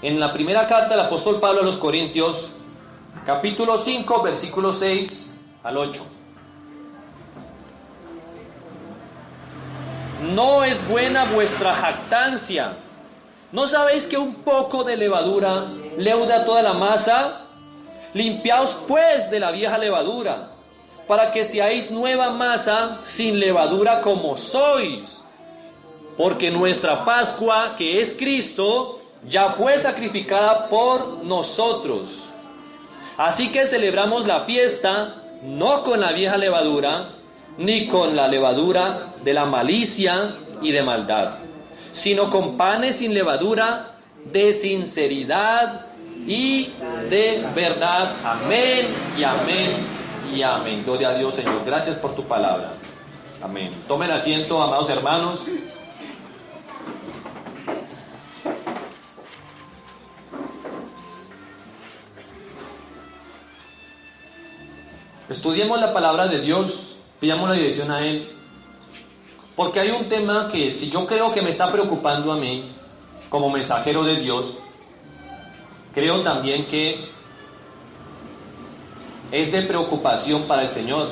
En la primera carta del apóstol Pablo a los Corintios, capítulo 5, versículos 6 al 8. No es buena vuestra jactancia. ¿No sabéis que un poco de levadura leuda toda la masa? Limpiaos pues de la vieja levadura, para que seáis nueva masa sin levadura como sois. Porque nuestra Pascua, que es Cristo, ya fue sacrificada por nosotros. Así que celebramos la fiesta no con la vieja levadura, ni con la levadura de la malicia y de maldad, sino con panes sin levadura, de sinceridad y de verdad. Amén y amén y amén. Gloria a Dios, Señor. Gracias por tu palabra. Amén. Tomen asiento, amados hermanos. Estudiemos la palabra de Dios, pidamos la dirección a Él, porque hay un tema que si yo creo que me está preocupando a mí, como mensajero de Dios, creo también que es de preocupación para el Señor.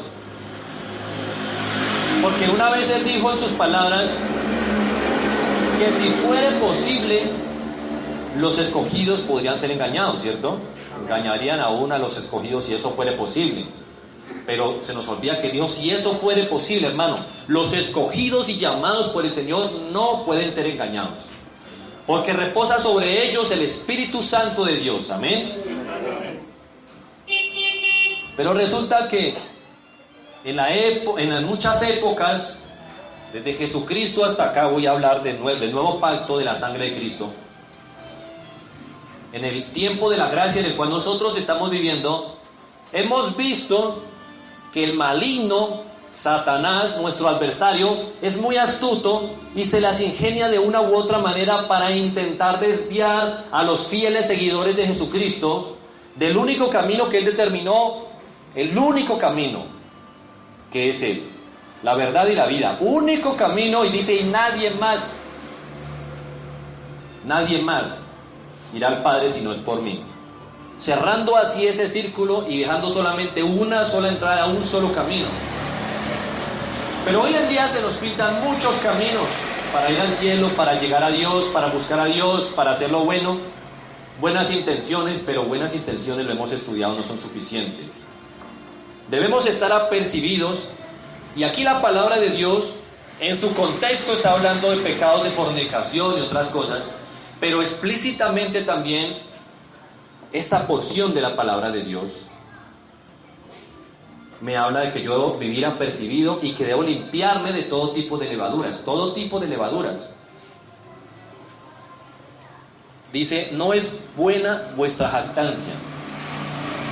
Porque una vez Él dijo en sus palabras que si fuera posible, los escogidos podrían ser engañados, ¿cierto? Engañarían aún a los escogidos si eso fuera posible. Pero se nos olvida que Dios, si eso fuera posible, hermano, los escogidos y llamados por el Señor no pueden ser engañados, porque reposa sobre ellos el Espíritu Santo de Dios. Amén. Pero resulta que en muchas épocas, desde Jesucristo hasta acá, voy a hablar del nuevo pacto de la sangre de Cristo. En el tiempo de la gracia en el cual nosotros estamos viviendo, hemos visto que el maligno, Satanás, nuestro adversario, es muy astuto y se las ingenia de una u otra manera para intentar desviar a los fieles seguidores de Jesucristo del único camino que Él determinó, el único camino que es Él, la verdad y la vida, único camino, y dice, y nadie más irá al Padre si no es por mí. Cerrando así ese círculo y dejando solamente una sola entrada, un solo camino. Pero hoy en día se nos pintan muchos caminos para ir al cielo, para llegar a Dios, para buscar a Dios, para hacer lo bueno. Buenas intenciones, pero buenas intenciones, lo hemos estudiado, no son suficientes. Debemos estar apercibidos, y aquí la palabra de Dios en su contexto está hablando de pecados de fornicación y otras cosas, pero explícitamente también esta porción de la palabra de Dios me habla de que yo debo vivir apercibido y que debo limpiarme de todo tipo de levaduras, todo tipo de levaduras. Dice, no es buena vuestra jactancia.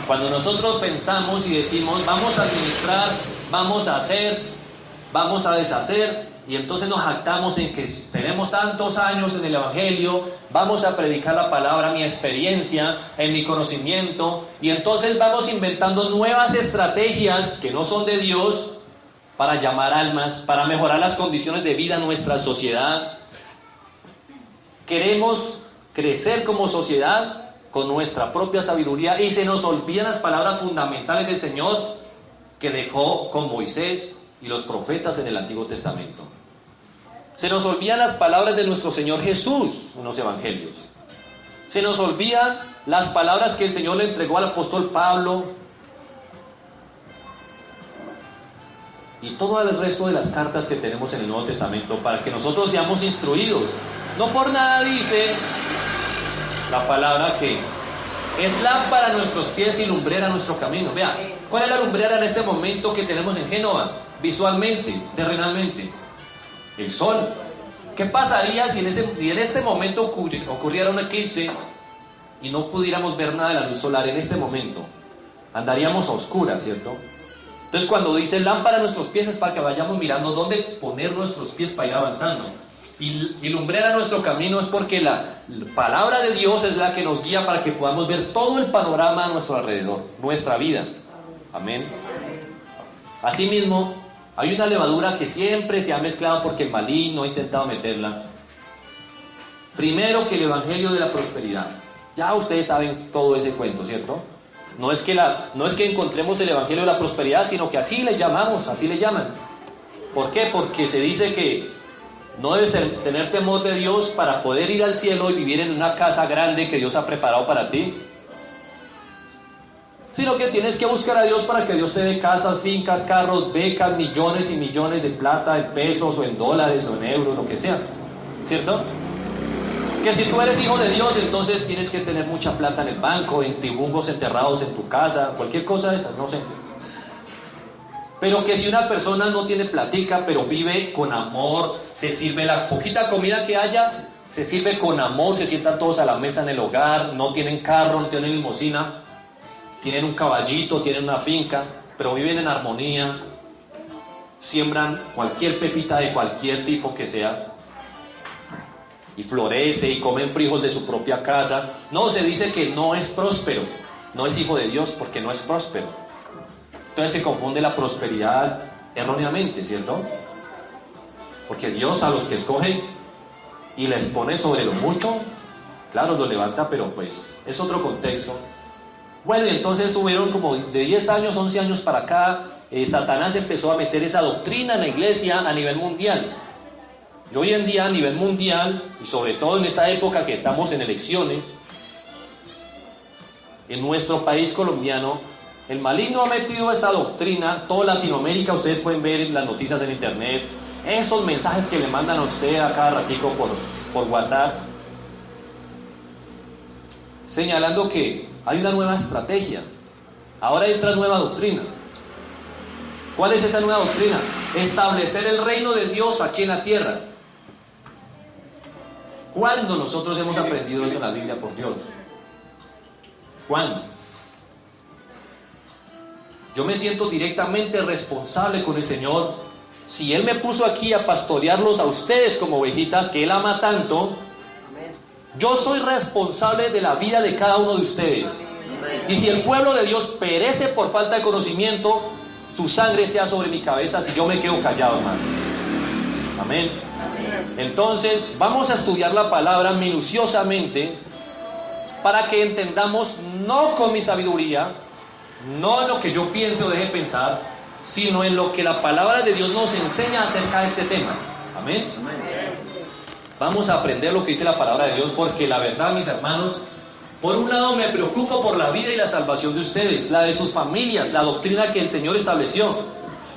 Cuando nosotros pensamos y decimos, vamos a administrar, vamos a hacer, vamos a deshacer, y entonces nos jactamos en que tenemos tantos años en el Evangelio, vamos a predicar la palabra, mi experiencia, en mi conocimiento, y entonces vamos inventando nuevas estrategias que no son de Dios para llamar almas, para mejorar las condiciones de vida en nuestra sociedad. Queremos crecer como sociedad con nuestra propia sabiduría y se nos olvidan las palabras fundamentales del Señor que dejó con Moisés y los profetas en el Antiguo Testamento. Se nos olvidan las palabras de nuestro Señor Jesús en los Evangelios. Se nos olvidan las palabras que el Señor le entregó al apóstol Pablo y todo el resto de las cartas que tenemos en el Nuevo Testamento para que nosotros seamos instruidos. No por nada dice la palabra que es lámpara a nuestros pies y lumbrera a nuestro camino. Vea, ¿cuál es la lumbrera en este momento que tenemos en Génova? Visualmente, terrenalmente, el sol. ¿Qué pasaría si en este momento ocurriera un eclipse y no pudiéramos ver nada de la luz solar en este momento? Andaríamos a oscuras, ¿cierto? Entonces cuando dice lámpara a nuestros pies es para que vayamos mirando dónde poner nuestros pies para ir avanzando. Y lumbrera nuestro camino es porque la palabra de Dios es la que nos guía para que podamos ver todo el panorama a nuestro alrededor, nuestra vida. Amén. Asimismo, hay una levadura que siempre se ha mezclado porque el maligno ha intentado meterla. Primero, que el evangelio de la prosperidad. Ya ustedes saben todo ese cuento, ¿cierto? No es que encontremos el evangelio de la prosperidad, sino que así le llamamos, así le llaman. ¿Por qué? Porque se dice que no debes tener temor de Dios para poder ir al cielo y vivir en una casa grande que Dios ha preparado para ti, sino que tienes que buscar a Dios para que Dios te dé casas, fincas, carros, becas, millones y millones de plata, en pesos o en dólares o en euros, lo que sea, ¿cierto? Que si tú eres hijo de Dios, entonces tienes que tener mucha plata en el banco, en tibumbos enterrados en tu casa, cualquier cosa de esas, no sé. Pero que si una persona no tiene platica, pero vive con amor, se sirve la poquita comida que haya, se sirve con amor, se sientan todos a la mesa en el hogar, no tienen carro, no tienen limusina, tienen un caballito, tienen una finca, pero viven en armonía, siembran cualquier pepita de cualquier tipo que sea, y florece y comen frijol de su propia casa. No, se dice que no es próspero, no es hijo de Dios porque no es próspero. Entonces se confunde la prosperidad erróneamente, ¿cierto? Porque Dios a los que escoge y les pone sobre lo mucho, claro, lo levanta, pero pues es otro contexto. Bueno, y entonces hubieron como de 10 años, 11 años para acá, Satanás empezó a meter esa doctrina en la iglesia a nivel mundial. Y hoy en día a nivel mundial, y sobre todo en esta época que estamos en elecciones, en nuestro país colombiano, el maligno ha metido esa doctrina, toda Latinoamérica, ustedes pueden ver las noticias en internet, esos mensajes que le mandan a usted a cada ratico por WhatsApp, señalando que hay una nueva estrategia, ahora entra nueva doctrina. ¿Cuál es esa nueva doctrina? Establecer el reino de Dios aquí en la tierra. ¿Cuándo nosotros hemos aprendido eso en la Biblia, por Dios? ¿Cuándo? Yo me siento directamente responsable con el Señor. Si Él me puso aquí a pastorearlos a ustedes como ovejitas que Él ama tanto, yo soy responsable de la vida de cada uno de ustedes. Y si el pueblo de Dios perece por falta de conocimiento, su sangre sea sobre mi cabeza si yo me quedo callado, hermano. Amén. Entonces, vamos a estudiar la palabra minuciosamente para que entendamos, no con mi sabiduría, no en lo que yo piense o deje pensar, sino en lo que la palabra de Dios nos enseña acerca de este tema. Amén. Vamos a aprender lo que dice la palabra de Dios, porque la verdad, mis hermanos, por un lado me preocupo por la vida y la salvación de ustedes, la de sus familias, la doctrina que el Señor estableció.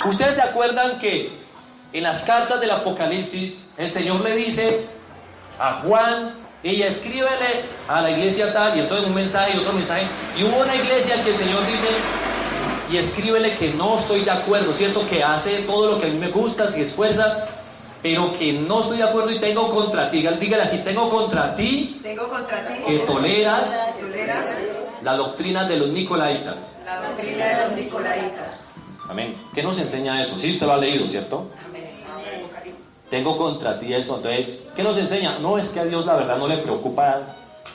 Ustedes se acuerdan que en las cartas del Apocalipsis el Señor le dice a Juan, ella escríbele a la iglesia tal, y entonces un mensaje y otro mensaje, y hubo una iglesia que el Señor dice, y escríbele que no estoy de acuerdo, ¿cierto? Que hace todo lo que a mí me gusta, se esfuerza, pero que no estoy de acuerdo y tengo contra ti. Dígale así, tengo contra ti que toleras la doctrina de los nicolaitas. La doctrina de los nicolaitas. Amén. ¿Qué nos enseña eso? Sí, usted lo ha leído, ¿cierto? Amén. Tengo contra ti eso. Entonces, ¿qué nos enseña? No, es que a Dios la verdad no le preocupa,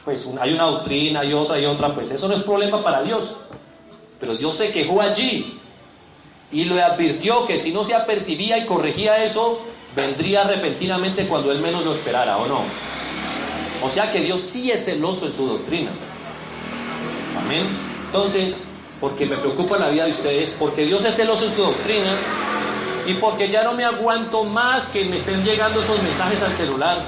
pues hay una doctrina y otra, pues eso no es problema para Dios. Pero Dios se quejó allí y le advirtió que si no se apercibía y corregía eso, vendría repentinamente cuando él menos lo esperara, ¿o no? O sea que Dios sí es celoso en su doctrina. Amén. Entonces, porque me preocupa la vida de ustedes, porque Dios es celoso en su doctrina y porque ya no me aguanto más que me estén llegando esos mensajes al celular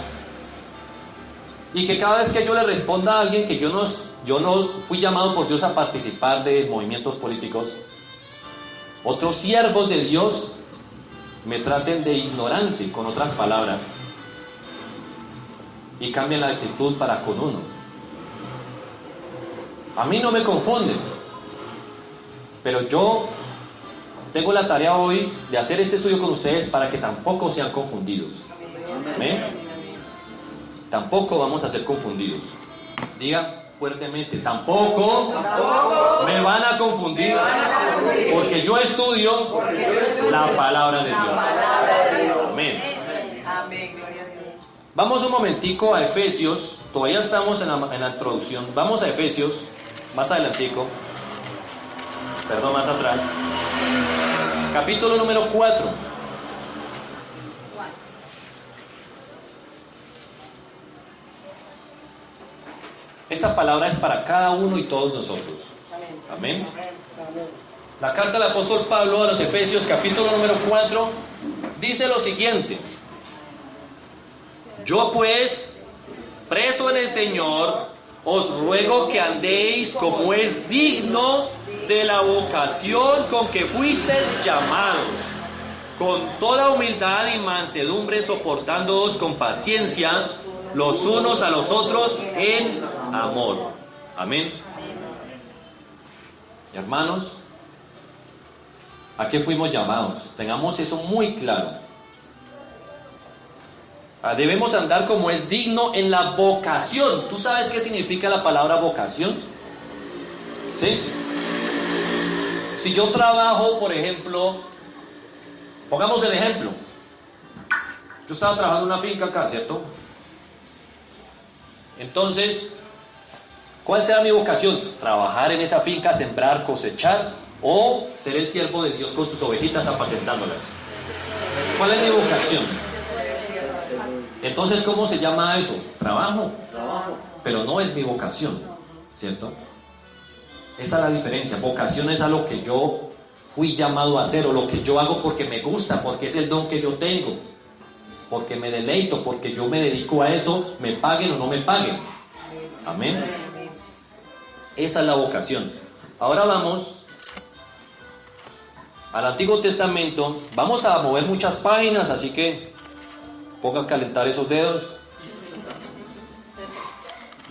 y que cada vez que yo le responda a alguien que yo no fui llamado por Dios a participar de movimientos políticos, otros siervos de Dios me traten de ignorante, con otras palabras, y cambien la actitud para con uno. A mí no me confunden, pero yo tengo la tarea hoy de hacer este estudio con ustedes para que tampoco sean confundidos. ¿Amén? Tampoco vamos a ser confundidos. Diga fuertemente, tampoco me van a confundir, porque yo estudio la palabra de Dios. Amén. Vamos un momentico a Efesios. Todavía estamos en la introducción. Vamos a Efesios, más adelantico, perdón, más atrás, capítulo número 4. Esta palabra es para cada uno y todos nosotros. Amén. La carta del apóstol Pablo a los Efesios, capítulo número 4, dice lo siguiente: yo pues, preso en el Señor, os ruego que andéis como es digno de la vocación con que fuisteis llamados, con toda humildad y mansedumbre, soportándoos con paciencia los unos a los otros en amor. Amén. Hermanos, ¿a qué fuimos llamados? Tengamos eso muy claro. Debemos andar como es digno en la vocación. ¿Tú sabes qué significa la palabra vocación? ¿Sí? Si yo trabajo, por ejemplo, pongamos el ejemplo. Yo estaba trabajando en una finca acá, ¿cierto? Entonces, ¿cuál será mi vocación? Trabajar en esa finca, sembrar, cosechar, o ser el siervo de Dios con sus ovejitas apacentándolas. ¿Cuál es mi vocación? Entonces, ¿cómo se llama eso? Trabajo. Pero no es mi vocación, ¿cierto? Esa es la diferencia. Vocación es a lo que yo fui llamado a hacer, o lo que yo hago porque me gusta, porque es el don que yo tengo, porque me deleito, porque yo me dedico a eso, me paguen o no me paguen. Amén. Esa es la vocación. Ahora vamos al Antiguo Testamento. Vamos a mover muchas páginas, así que pongan a calentar esos dedos.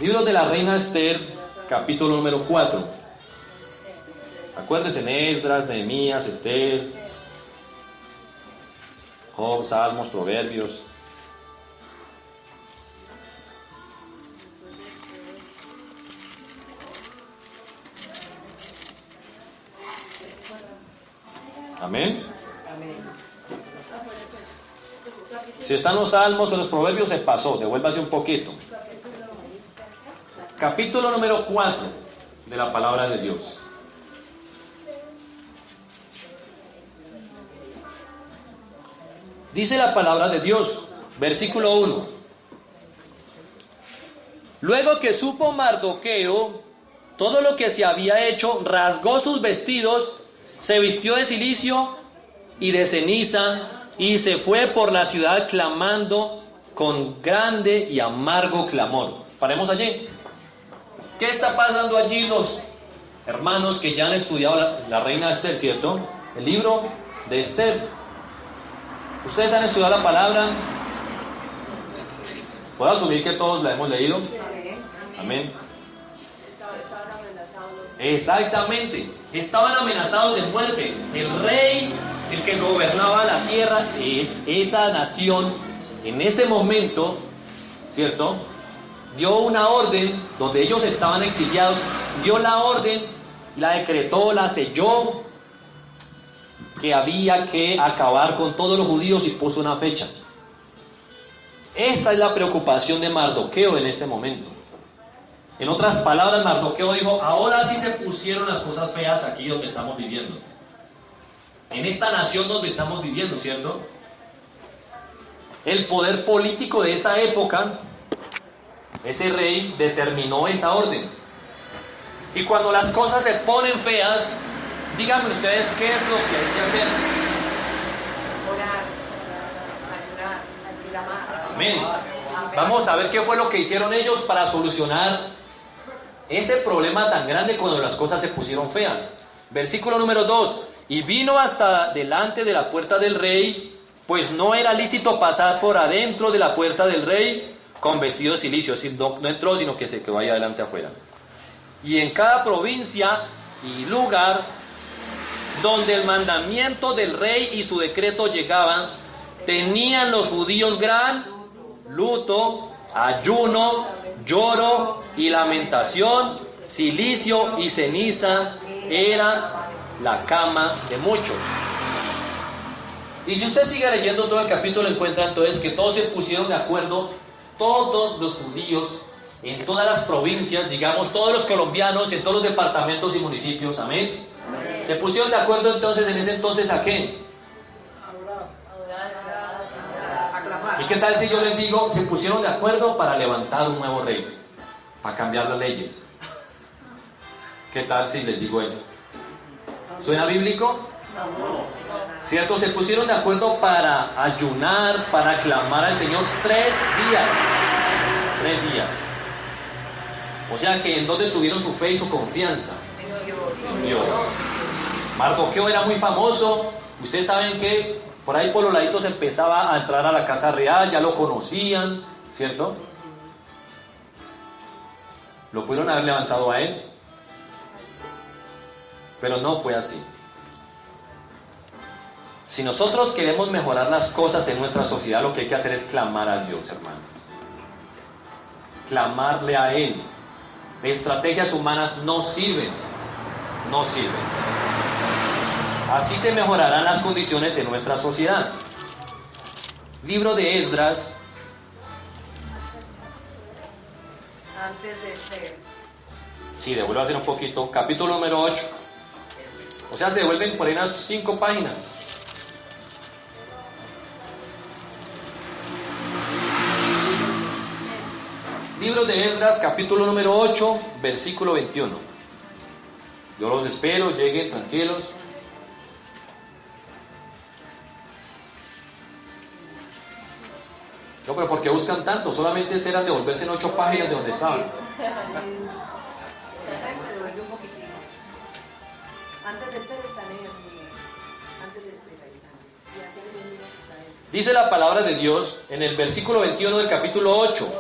Libro de la Reina Esther, capítulo número 4. Acuérdense en Esdras, Nehemías, Esther, Job, Salmos, Proverbios. Amén. Si están los Salmos o los Proverbios, se pasó, devuélvase un poquito. Capítulo número 4 de la palabra de Dios. Dice la palabra de Dios, versículo 1. Luego que supo Mardoqueo todo lo que se había hecho, rasgó sus vestidos, se vistió de cilicio y de ceniza, y se fue por la ciudad clamando con grande y amargo clamor. Paremos allí. ¿Qué está pasando allí los hermanos que ya han estudiado la Reina Esther, cierto? El libro de Esther. ¿Ustedes han estudiado la palabra? ¿Puedo asumir que todos la hemos leído? Amén. Exactamente. Estaban amenazados de muerte. El rey, el que gobernaba la tierra, es esa nación, en ese momento, ¿cierto?, dio una orden donde ellos estaban exiliados, dio la orden, la decretó, la selló, que había que acabar con todos los judíos, y puso una fecha. Esa es la preocupación de Mardoqueo en este momento. En otras palabras, Mardoqueo dijo: ahora sí se pusieron las cosas feas aquí donde estamos viviendo, en esta nación donde estamos viviendo, ¿cierto? El poder político de esa época, ese rey determinó esa orden. Y cuando las cosas se ponen feas, díganme ustedes qué es lo que hay que hacer. Orar, ayunar, clamar. Amén. Vamos a ver qué fue lo que hicieron ellos para solucionar ese problema tan grande cuando las cosas se pusieron feas. Versículo número 2. Y vino hasta delante de la puerta del rey, pues no era lícito pasar por adentro de la puerta del rey con vestido de cilicio. No entró, sino que se quedó ahí adelante afuera. Y en cada provincia y lugar donde el mandamiento del rey y su decreto llegaban, tenían los judíos gran luto, ayuno, lloro y lamentación. Cilicio y ceniza era la cama de muchos. Y si usted sigue leyendo todo el capítulo, encuentra entonces que todos se pusieron de acuerdo, todos los judíos en todas las provincias, digamos todos los colombianos en todos los departamentos y municipios. Amén. Se pusieron de acuerdo entonces en ese entonces ¿a qué? ¿Y qué tal si yo les digo, se pusieron de acuerdo para levantar un nuevo rey? a cambiar las leyes. ¿Qué tal si les digo eso? ¿Suena bíblico? ¿Cierto? Se pusieron de acuerdo para ayunar, para clamar al Señor 3 días. 3 días. O sea que en donde tuvieron su fe y su confianza. En Dios. Mardoqueo era muy famoso. Ustedes saben que por ahí por los laditos empezaba a entrar a la casa real, ya lo conocían, ¿cierto? Lo pudieron haber levantado a él, pero no fue así. Si nosotros queremos mejorar las cosas en nuestra sociedad, lo que hay que hacer es clamar a Dios, hermanos. Clamarle a Él. Estrategias humanas no sirven. No sirven. Así se mejorarán las condiciones en nuestra sociedad. Libro de Esdras. Antes de ser. Sí, devuelvo a hacer un poquito. Capítulo número 8. O sea, se devuelven por ahí unas 5 páginas. Libro de Esdras, capítulo número 8, versículo 21. Yo los espero, lleguen tranquilos. No, pero ¿por qué buscan tanto? Solamente eran devolverse en 8 páginas de donde estaban. Se devuelve un poquitito. Antes de ser está en ellos. Antes de ser ahí. Y antes de venir está ahí. Dice la palabra de Dios en el versículo 21 del capítulo 8.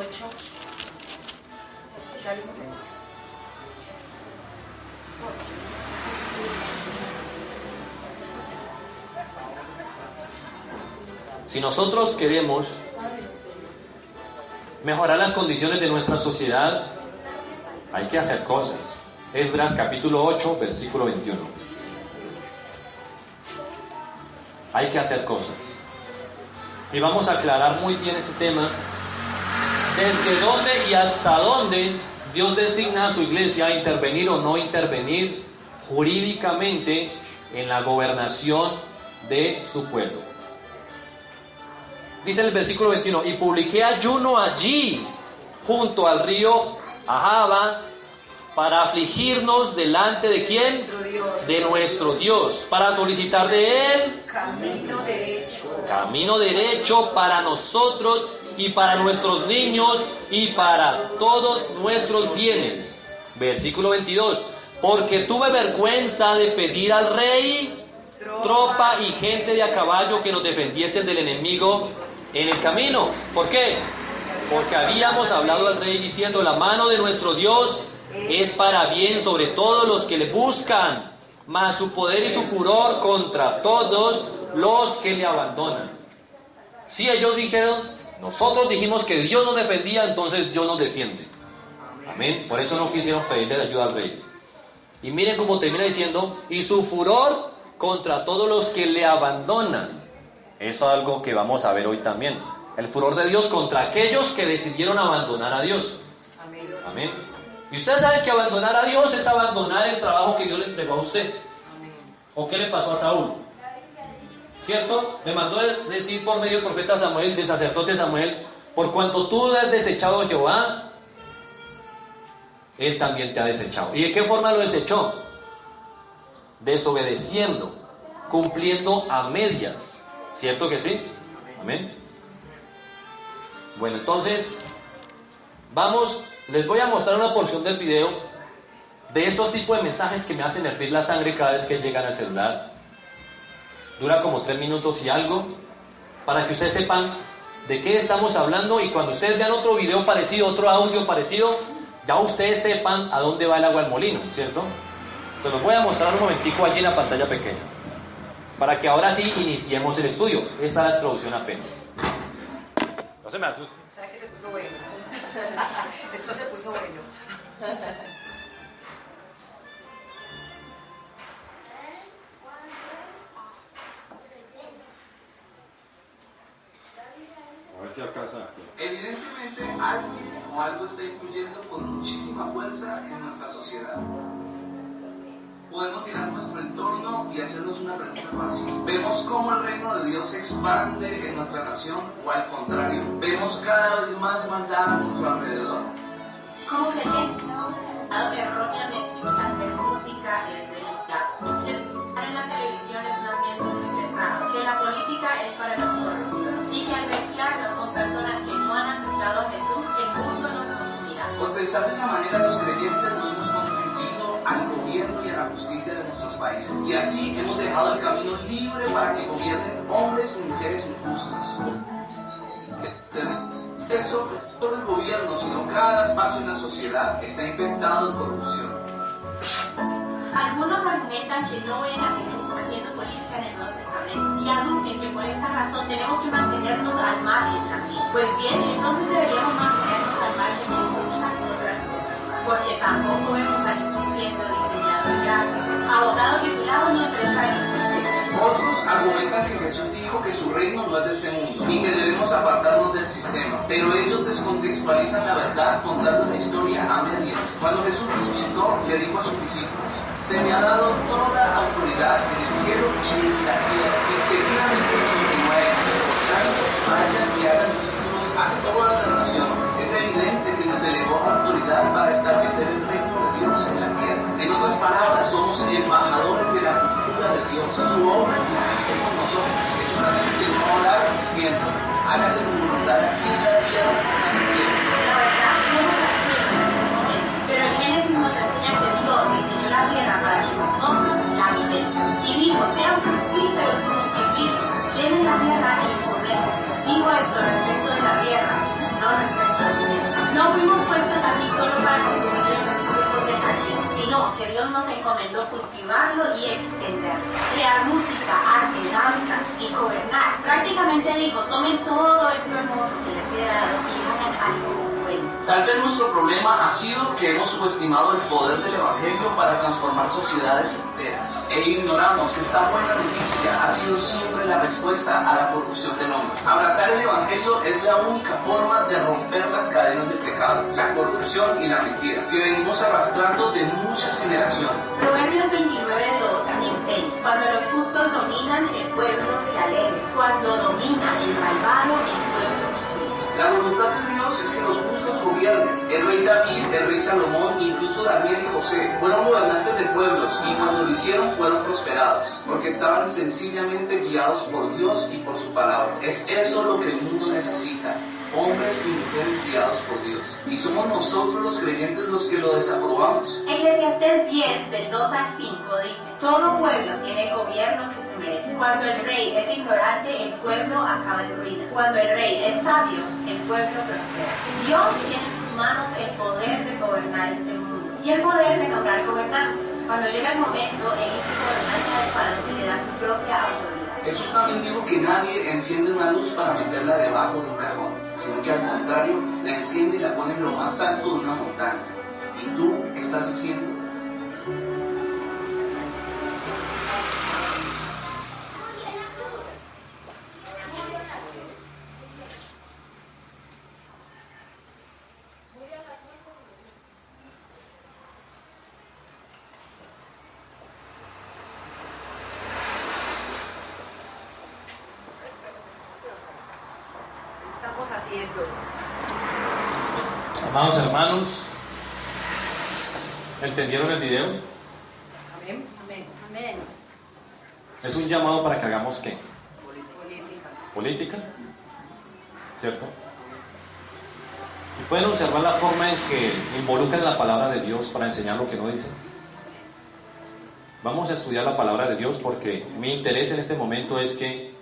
Si nosotros queremos mejorar las condiciones de nuestra sociedad, hay que hacer cosas. Esdras capítulo 8, versículo 21. Hay que hacer cosas. Y vamos a aclarar muy bien este tema. ¿Desde dónde y hasta dónde Dios designa a su iglesia a intervenir o no intervenir jurídicamente en la gobernación de su pueblo? Dice en el versículo 21, y publiqué ayuno allí, junto al río Ahava, para afligirnos delante de ¿quién? De nuestro Dios, para solicitar de Él camino derecho para nosotros y para nuestros niños y para todos nuestros bienes. Versículo 22, porque tuve vergüenza de pedir al rey tropa y gente de a caballo que nos defendiesen del enemigo en el camino. ¿Por qué? Porque habíamos hablado al rey diciendo, la mano de nuestro Dios es para bien sobre todos los que le buscan, mas su poder y su furor contra todos los que le abandonan. Si ellos dijeron, nosotros dijimos que Dios nos defendía, entonces Dios nos defiende. Amén. Por eso no quisieron pedirle ayuda al rey. Y miren cómo termina diciendo, y su furor contra todos los que le abandonan. Eso es algo que vamos a ver hoy también. El furor de Dios contra aquellos que decidieron abandonar a Dios. Amén. Y ustedes saben que abandonar a Dios es abandonar el trabajo que Dios le entregó a usted. ¿O qué le pasó a Saúl? ¿Cierto? Le mandó decir por medio del profeta Samuel, del sacerdote Samuel, por cuanto tú has desechado a Jehová, Él también te ha desechado. ¿Y de qué forma lo desechó? Desobedeciendo, cumpliendo a medias. ¿Cierto que sí? Amén. Bueno, entonces, les voy a mostrar una porción del video de esos tipos de mensajes que me hacen hervir la sangre cada vez que llegan al celular. Dura como 3 minutos y algo, para que ustedes sepan de qué estamos hablando, y cuando ustedes vean otro video parecido, otro audio parecido, ya ustedes sepan a dónde va el agua al molino, ¿cierto? Se los voy a mostrar un momentico allí en la pantalla pequeña, para que ahora sí iniciemos el estudio. Esta es la introducción apenas. No se me asuste. ¿Sabes que se puso bueno? Esto se puso bueno. A ver si alcanza. Evidentemente alguien o algo está influyendo con muchísima fuerza en nuestra sociedad. Podemos mirar nuestro entorno y hacernos una pregunta fácil. ¿Vemos cómo el reino de Dios se expande en nuestra nación o al contrario? ¿Vemos cada vez más maldad a nuestro alrededor? Como creyente, erróneamente hacer música es del diablo. Estar en la televisión es un ambiente muy pesado, que la política es para los corruptos y que al mezclarnos con personas que no han aceptado a Jesús, el mundo nos consumirá. Por pensar de esa manera, los creyentes nos hemos convertido al gobierno y a la justicia de nuestros países. Y así hemos dejado el camino libre para que gobiernen hombres y mujeres injustos. Eso no solo el gobierno, sino cada espacio en la sociedad está infectado de corrupción. Algunos argumentan que no ven a Jesús haciendo política en el Nuevo Testamento y aducen que por esta razón tenemos que mantenernos al margen también. Pues bien, entonces deberíamos mantenernos al margen de muchas otras cosas, porque tampoco vemos a Jesús siendo diseñador gráfico, abogado titulado ni empresario. Otros argumentan que Jesús dijo que su reino no es de este mundo y que debemos apartarnos del sistema, pero ellos descontextualizan la verdad contando una historia a medias. Cuando Jesús resucitó, le dijo a sus discípulos: se me ha dado toda autoridad en el cielo y en la tierra. Efectivamente, eso continúa él. Por tanto, vayan y hagan discípulos a todas las naciones. Es evidente que nos delegó autoridad para establecer el reino de Dios en la tierra. En otras palabras, somos embajadores de la cultura de Dios. Su obra la hacemos nosotros. Jesús dice: no hablar diciendo, hágase tu voluntad aquí en la tierra como en el cielo. La verdad, no nos enseña en este momento, pero el Génesis nos enseña que Dios diseñó la tierra para que nosotros la vivemos. Y dijo: sean fructíferos como multipliquen, llenen la tierra y sometan. Digo esto respecto de la tierra, no respecto al cielo. No fuimos puestos aquí solo para consumir los frutos del jardín, sino que Dios nos encomendó cultivarlo y extenderlo. Crear música, arte, danzas y gobernar. Prácticamente dijo: tomen todo esto hermoso que les he dado y hagan algo bueno. Tal vez nuestro problema ha sido que hemos subestimado el poder del Evangelio para transformar sociedades enteras e ignoramos que esta buena noticia ha sido siempre la respuesta a la corrupción del hombre. Abrazar el Evangelio es la única forma de romper las cadenas del pecado, la corrupción y la mentira que venimos arrastrando de muchas generaciones. Proverbios 29:2 enseña: cuando los justos dominan, el pueblo se alegra. Cuando domina el malvado, el pueblo gime. La voluntad de Dios es que los justos gobiernen. El rey David, el rey Salomón, incluso Daniel y José fueron gobernantes de pueblos y cuando lo hicieron fueron prosperados, porque estaban sencillamente guiados por Dios y por su palabra. Es eso lo que el mundo necesita: hombres y mujeres guiados por Dios. Y somos nosotros los creyentes los que lo desaprobamos. Eclesiastés 10, del 2 al 5 dice: todo pueblo tiene gobierno que se merece. Cuando el rey es ignorante, el pueblo acaba en ruina. Cuando el rey es sabio, el pueblo prospera. Dios tiene en sus manos el poder de gobernar este mundo y el poder de nombrar gobernantes. Cuando llega el momento, elige gobernante adecuado que le da su propia autoridad. Jesús también dijo que nadie enciende una luz para meterla debajo de un cajón, sino que al contrario, la enciende y la pone en lo más alto de una montaña. ¿Y tú qué estás haciendo? Estamos haciendo. Amados hermanos, ¿entendieron el video? Amén. Amén. Amén. Es un llamado para que hagamos ¿qué? Política. Política, ¿cierto? Y pueden observar la forma en que involucran la palabra de Dios para enseñar lo que no dice. Vamos a estudiar la palabra de Dios porque mi interés en este momento es que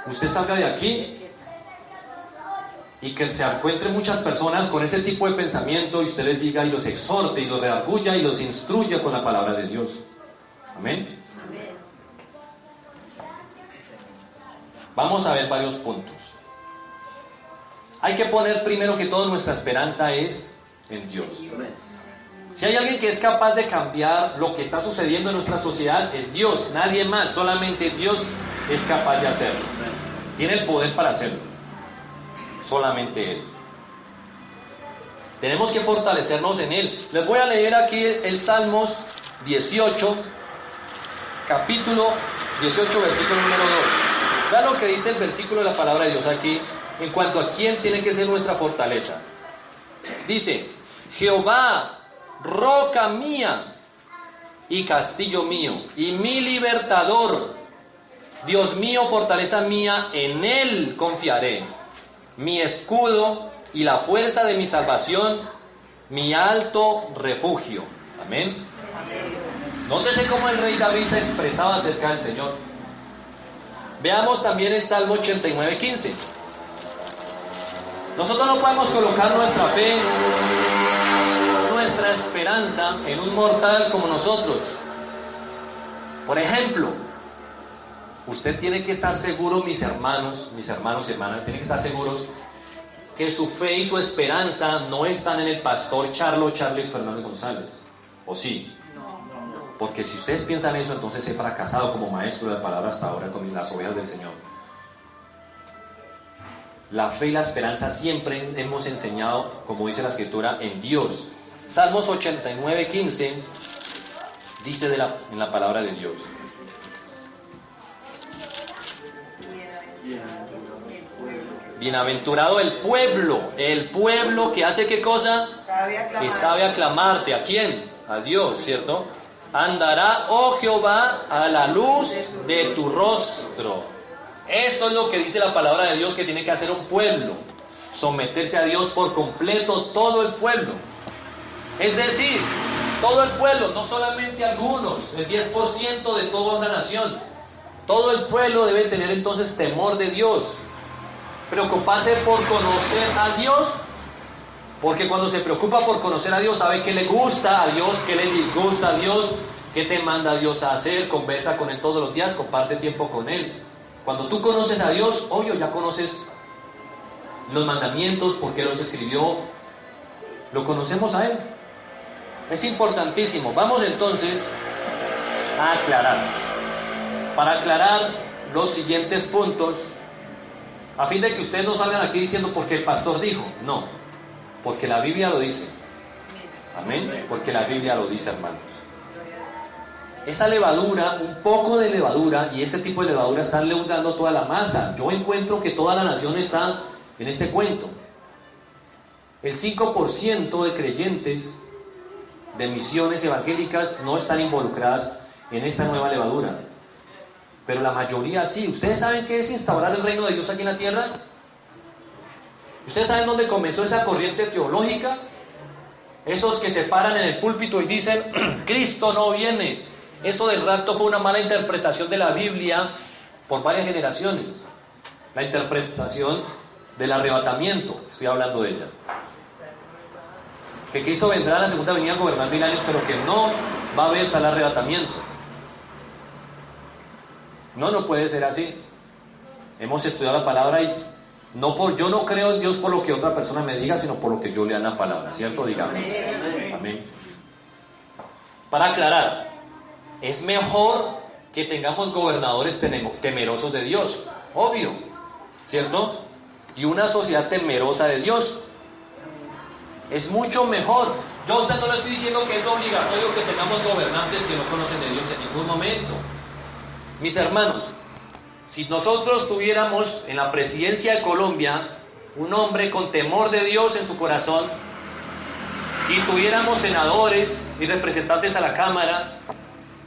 usted salga de aquí y que se encuentre muchas personas con ese tipo de pensamiento y usted les diga y los exhorte y los redarguya y los instruya con la palabra de Dios. Amén. Amén. Vamos a ver varios puntos. Hay que poner primero que todo nuestra esperanza es en Dios. Si hay alguien que es capaz de cambiar lo que está sucediendo en nuestra sociedad, es Dios, nadie más, solamente Dios es capaz de hacerlo. Tiene el poder para hacerlo, solamente Él. Tenemos que fortalecernos en Él. Les voy a leer aquí el Salmos 18, capítulo 18, versículo número 2. Vean lo que dice el versículo de la palabra de Dios aquí, en cuanto a quién tiene que ser nuestra fortaleza. Dice, Jehová, roca mía y castillo mío, y mi libertador, Dios mío, fortaleza mía, en Él confiaré, mi escudo y la fuerza de mi salvación, mi alto refugio. Amén. Nótese cómo el rey David se expresaba acerca del Señor. Veamos también el Salmo 89:15. Nosotros no podemos colocar nuestra fe, nuestra esperanza en un mortal como nosotros. Por ejemplo, usted tiene que estar seguro, mis hermanos y hermanas, tienen que estar seguros que su fe y su esperanza no están en el pastor Charles Fernández González. ¿O sí? Porque si ustedes piensan eso, entonces he fracasado como maestro de la palabra hasta ahora con las ovejas del Señor. La fe y la esperanza siempre hemos enseñado, como dice la Escritura, en Dios. Salmos 89:15 dice en la palabra de Dios. Bienaventurado el pueblo que hace ¿qué cosa? Que sabe aclamarte. ¿A quién? A Dios, ¿cierto? Andará, oh Jehová, a la luz de tu rostro. Eso es lo que dice la palabra de Dios que tiene que hacer un pueblo. Someterse a Dios por completo, todo el pueblo. Es decir, todo el pueblo, no solamente algunos, el 10% de toda una nación. Todo el pueblo debe tener entonces temor de Dios. Preocuparse por conocer a Dios, porque cuando se preocupa por conocer a Dios, sabe qué le gusta a Dios, qué le disgusta a Dios, qué te manda Dios a hacer, conversa con Él todos los días, comparte tiempo con Él. Cuando tú conoces a Dios, obvio, ya conoces los mandamientos, por qué los escribió, lo conocemos a Él. Es importantísimo. Vamos entonces a aclarar. Para aclarar los siguientes puntos, a fin de que ustedes no salgan aquí diciendo porque el pastor dijo. No, porque la Biblia lo dice. Amén. Porque la Biblia lo dice, hermanos. Esa levadura, un poco de levadura, y ese tipo de levadura están leudando toda la masa. Yo encuentro que toda la nación está en este cuento. El 5% de creyentes de misiones evangélicas no están involucradas en esta nueva levadura, pero la mayoría sí. ¿Ustedes saben qué es instaurar el reino de Dios aquí en la tierra? ¿Ustedes saben dónde comenzó esa corriente teológica? Esos que se paran en el púlpito y dicen Cristo no viene. Eso del rapto fue una mala interpretación de la Biblia por varias generaciones. La interpretación del arrebatamiento, estoy hablando de ella. Que Cristo vendrá a la segunda venida a gobernar 1000 años, pero que no va a haber tal arrebatamiento. No puede ser así. Hemos estudiado la palabra y yo no creo en Dios por lo que otra persona me diga, sino por lo que yo lea en la palabra, ¿cierto? Digamos. Amén. Para aclarar, es mejor que tengamos gobernadores temerosos de Dios, obvio, ¿cierto? Y una sociedad temerosa de Dios. Es mucho mejor. Yo a usted no le estoy diciendo que es obligatorio que tengamos gobernantes que no conocen de Dios en ningún momento. Mis hermanos, si nosotros tuviéramos en la presidencia de Colombia un hombre con temor de Dios en su corazón, y tuviéramos senadores y representantes a la Cámara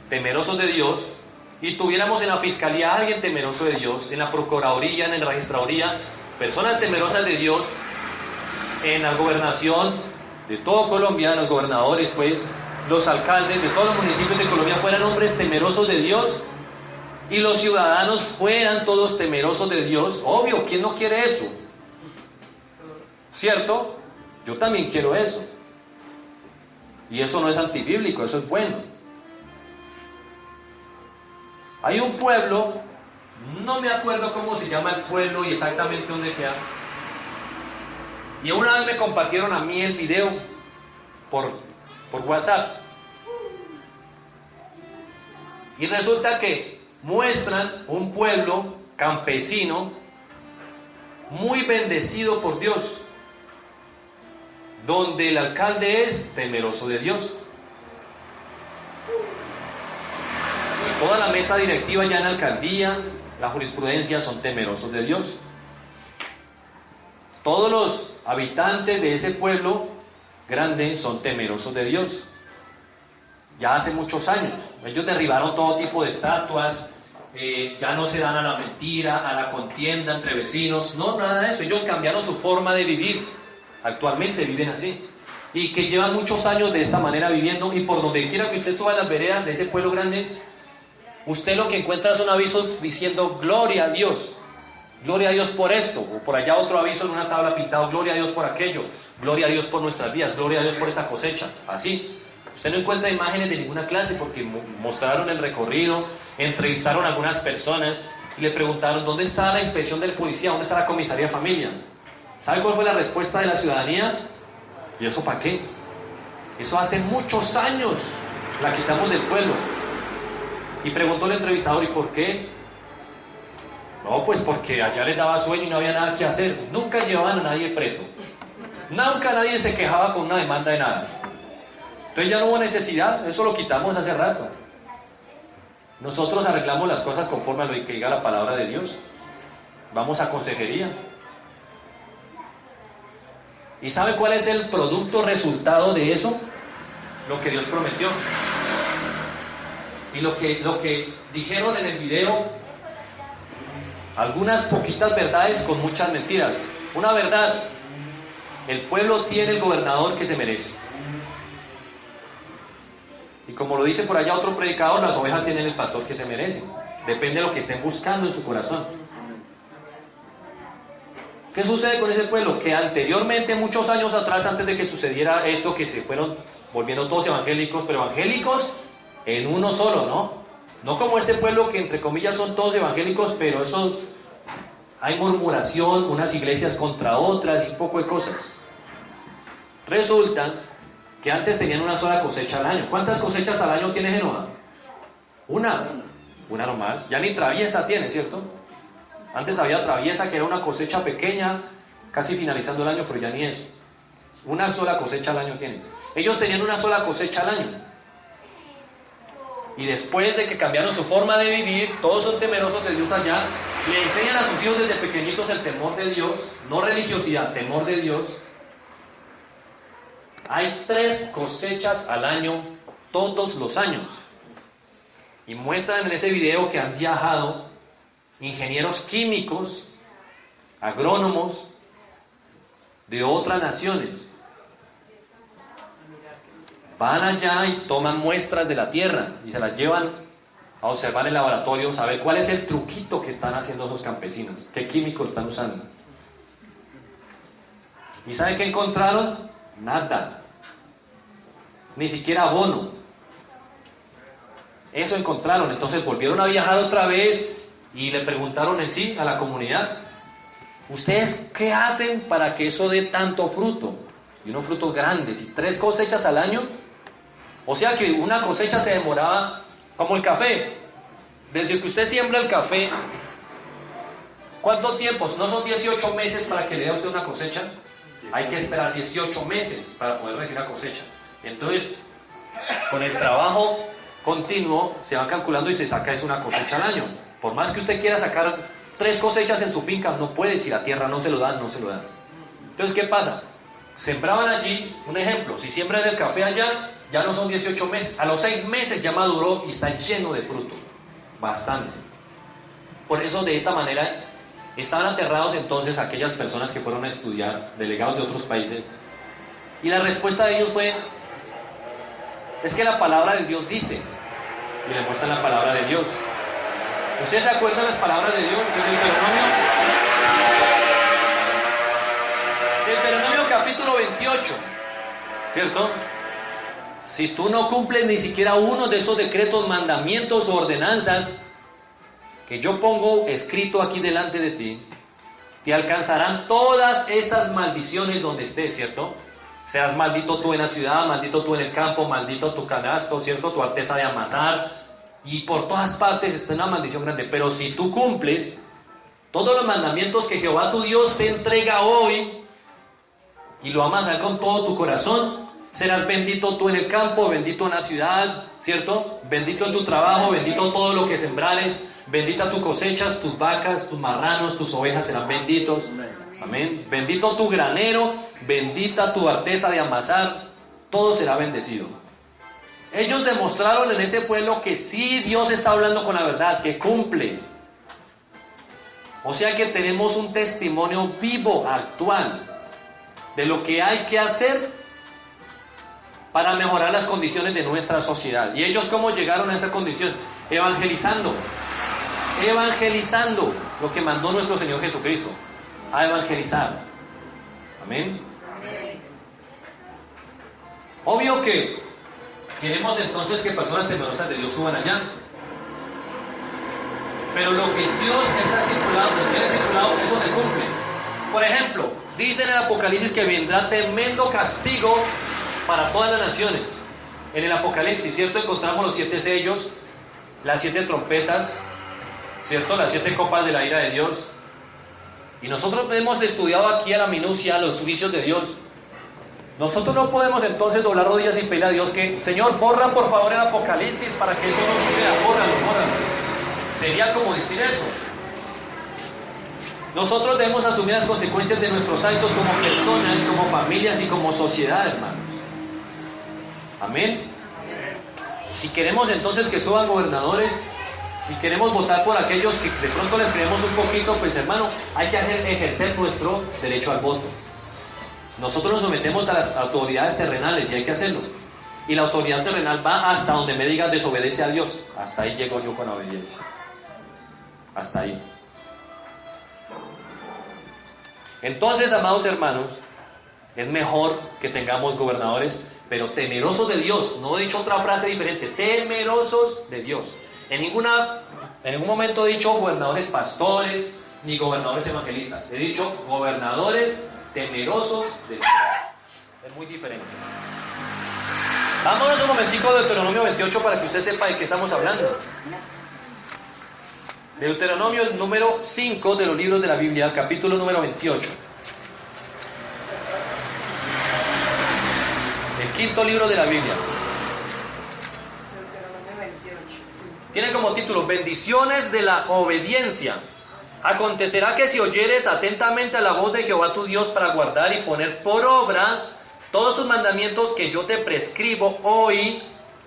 temerosos de Dios, y tuviéramos en la Fiscalía a alguien temeroso de Dios, en la Procuraduría, en la Registraduría, personas temerosas de Dios, en la gobernación de todo Colombia, los gobernadores, pues, los alcaldes de todos los municipios de Colombia fueran hombres temerosos de Dios, y los ciudadanos fueran todos temerosos de Dios, obvio, ¿quién no quiere eso? ¿Cierto? Yo también quiero eso. Y eso no es antibíblico, eso es bueno. Hay un pueblo, no me acuerdo cómo se llama el pueblo y exactamente dónde queda. Y una vez me compartieron a mí el video por WhatsApp. Y resulta que muestran un pueblo campesino muy bendecido por Dios, donde el alcalde es temeroso de Dios. Toda la mesa directiva ya en la alcaldía, la jurisprudencia son temerosos de Dios. todos los habitantes de ese pueblo grande son temerosos de Dios. Ya hace muchos años. Ellos derribaron todo tipo de estatuas, ya no se dan a la mentira, a la contienda entre vecinos, no, nada de eso. Ellos cambiaron su forma de vivir. Actualmente viven así. Y que llevan muchos años de esta manera viviendo, y por donde quiera que usted suba a las veredas de ese pueblo grande, usted lo que encuentra son avisos diciendo gloria a Dios por esto, o por allá otro aviso en una tabla pintado, gloria a Dios por aquello, gloria a Dios por nuestras vidas, gloria a Dios por esta cosecha, así. Usted no encuentra imágenes de ninguna clase porque mostraron el recorrido, entrevistaron a algunas personas y le preguntaron ¿dónde está la inspección del policía? ¿Dónde está la comisaría de familia? ¿Sabe cuál fue la respuesta de la ciudadanía? ¿Y eso para qué? Eso hace muchos años la quitamos del pueblo. Y preguntó el entrevistador, ¿y por qué? No, pues porque allá les daba sueño y no había nada que hacer. Nunca llevaban a nadie preso. Nunca nadie se quejaba con una demanda de nada. Entonces ya no hubo necesidad, eso lo quitamos hace rato. Nosotros arreglamos las cosas conforme a lo que diga la palabra de Dios. Vamos a consejería. ¿Y sabe cuál es el producto resultado de eso? Lo que Dios prometió. Y lo que dijeron en el video, algunas poquitas verdades con muchas mentiras. Una verdad, el pueblo tiene el gobernador que se merece. Y como lo dice por allá otro predicador, las ovejas tienen el pastor que se merecen. Depende de lo que estén buscando en su corazón. ¿Qué sucede con ese pueblo? Que anteriormente, muchos años atrás, antes de que sucediera esto, que se fueron volviendo todos evangélicos, pero evangélicos en uno solo, ¿no? No como este pueblo que entre comillas son todos evangélicos, pero esos hay murmuración, unas iglesias contra otras y un poco de cosas. Resulta que antes tenían una sola cosecha al año. ¿Cuántas cosechas al año tiene Génova? Una nomás. Ya ni traviesa tiene, ¿cierto? Antes había traviesa, que era una cosecha pequeña, casi finalizando el año, pero ya ni eso. Una sola cosecha al año tienen. Ellos tenían una sola cosecha al año. Y después de que cambiaron su forma de vivir, todos son temerosos de Dios allá, le enseñan a sus hijos desde pequeñitos el temor de Dios, no religiosidad, temor de Dios. Hay 3 cosechas al año, todos los años. Y muestran en ese video que han viajado ingenieros químicos, agrónomos de otras naciones. Van allá y toman muestras de la tierra y se las llevan a observar en el laboratorio, saber cuál es el truquito que están haciendo esos campesinos, qué químicos están usando. ¿Y saben qué encontraron? Nada. Ni siquiera abono. Eso encontraron. Entonces volvieron a viajar otra vez y le preguntaron en sí a la comunidad, ¿ustedes qué hacen para que eso dé tanto fruto? Y unos frutos grandes, y 3 cosechas al año. O sea que una cosecha se demoraba como el café. Desde que usted siembra el café, ¿cuánto tiempo? ¿No son 18 meses para que le dé a usted una cosecha? Hay que esperar 18 meses para poder recibir una cosecha. Entonces, con el trabajo continuo, se va calculando y se saca es una cosecha al año. Por más que usted quiera sacar 3 cosechas en su finca, no puede, si la tierra no se lo da, no se lo da. Entonces, ¿qué pasa? Sembraban allí, un ejemplo, si siembran el café allá, ya no son 18 meses, a los 6 meses ya maduró y está lleno de fruto, bastante. Por eso, de esta manera, estaban aterrados entonces aquellas personas que fueron a estudiar, delegados de otros países, y la respuesta de ellos fue, es que la palabra de Dios dice, y le muestran la palabra de Dios. ¿Ustedes se acuerdan las palabras de Dios? Deuteronomio capítulo 28, ¿cierto? Si tú no cumples ni siquiera uno de esos decretos, mandamientos o ordenanzas que yo pongo escrito aquí delante de ti, te alcanzarán todas estas maldiciones donde estés, ¿cierto? Seas maldito tú en la ciudad, maldito tú en el campo, maldito tu canasto, ¿cierto? Tu artesa de amasar, y por todas partes está una maldición grande. Pero si tú cumples todos los mandamientos que Jehová tu Dios te entrega hoy, y lo amas a Él con todo tu corazón, serás bendito tú en el campo, bendito en la ciudad, ¿cierto? Bendito en tu trabajo, bendito todo lo que sembrares, bendita tus cosechas, tus vacas, tus marranos, tus ovejas serán benditos. Amén. Bendito tu granero, bendita tu arteza de amasar, todo será bendecido. Ellos demostraron en ese pueblo que sí, Dios está hablando con la verdad, que cumple. O sea que tenemos un testimonio vivo, actual, de lo que hay que hacer para mejorar las condiciones de nuestra sociedad. ¿Y ellos cómo llegaron a esa condición? Evangelizando lo que mandó nuestro Señor Jesucristo, a evangelizar. Amén. Obvio que queremos entonces que personas temerosas de Dios suban allá, pero lo que Dios está estipulado, lo que Él ha estipulado, eso se cumple. Por ejemplo, dice en el Apocalipsis que vendrá tremendo castigo para todas las naciones. En el Apocalipsis, ¿cierto? Encontramos los 7 sellos, las 7 trompetas, ¿cierto? Las 7 copas de la ira de Dios. Y nosotros hemos estudiado aquí a la minucia los juicios de Dios. Nosotros no podemos entonces doblar rodillas y pedirle a Dios que, Señor, borra por favor el Apocalipsis para que eso no suceda, bórralo. Sería como decir eso. Nosotros debemos asumir las consecuencias de nuestros actos como personas, como familias y como sociedad, hermanos. Amén. Si queremos entonces que suban gobernadores y queremos votar por aquellos que de pronto les creemos un poquito, pues hermano, hay que ejercer nuestro derecho al voto. Nosotros nos sometemos a las autoridades terrenales y hay que hacerlo. Y la autoridad terrenal va hasta donde me digan desobedece a Dios. Hasta ahí llego yo con la obediencia. Hasta ahí. Entonces, amados hermanos, es mejor que tengamos gobernadores, pero temerosos de Dios. No he dicho otra frase diferente. Temerosos de Dios. En ningún momento he dicho gobernadores pastores ni gobernadores evangelistas. He dicho gobernadores temerosos de Dios. Es muy diferente. Vámonos un momentico de Deuteronomio 28 para que usted sepa de qué estamos hablando. Deuteronomio, el número 5 de los libros de la Biblia, capítulo número 28. El quinto libro de la Biblia. Deuteronomio 28. Tiene como título Bendiciones de la obediencia. Acontecerá que si oyeres atentamente a la voz de Jehová tu Dios para guardar y poner por obra todos sus mandamientos que yo te prescribo hoy,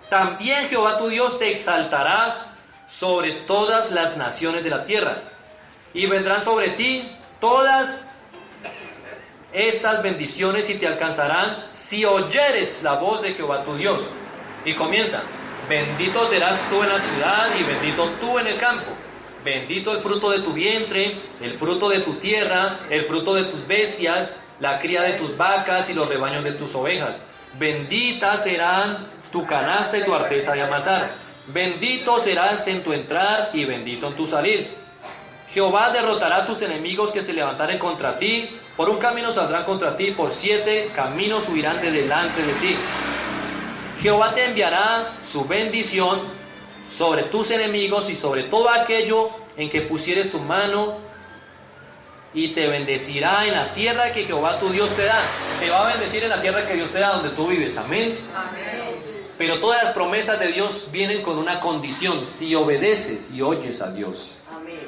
también Jehová tu Dios te exaltará sobre todas las naciones de la tierra, y vendrán sobre ti todas estas bendiciones y te alcanzarán si oyeres la voz de Jehová tu Dios. Y comienza: bendito serás tú en la ciudad y bendito tú en el campo. Bendito el fruto de tu vientre, el fruto de tu tierra, el fruto de tus bestias, la cría de tus vacas y los rebaños de tus ovejas. Benditas serán tu canasta y tu arteza de amasar. Bendito serás en tu entrar y bendito en tu salir. Jehová derrotará a tus enemigos que se levantaren contra ti. Por un camino saldrán contra ti, por 7 caminos huirán de delante de ti. Jehová te enviará su bendición sobre tus enemigos y sobre todo aquello en que pusieres tu mano, y te bendecirá en la tierra que Jehová tu Dios te da. Te va a bendecir en la tierra que Dios te da donde tú vives. Amén. Amén. Pero todas las promesas de Dios vienen con una condición: si obedeces y oyes a Dios. Amén.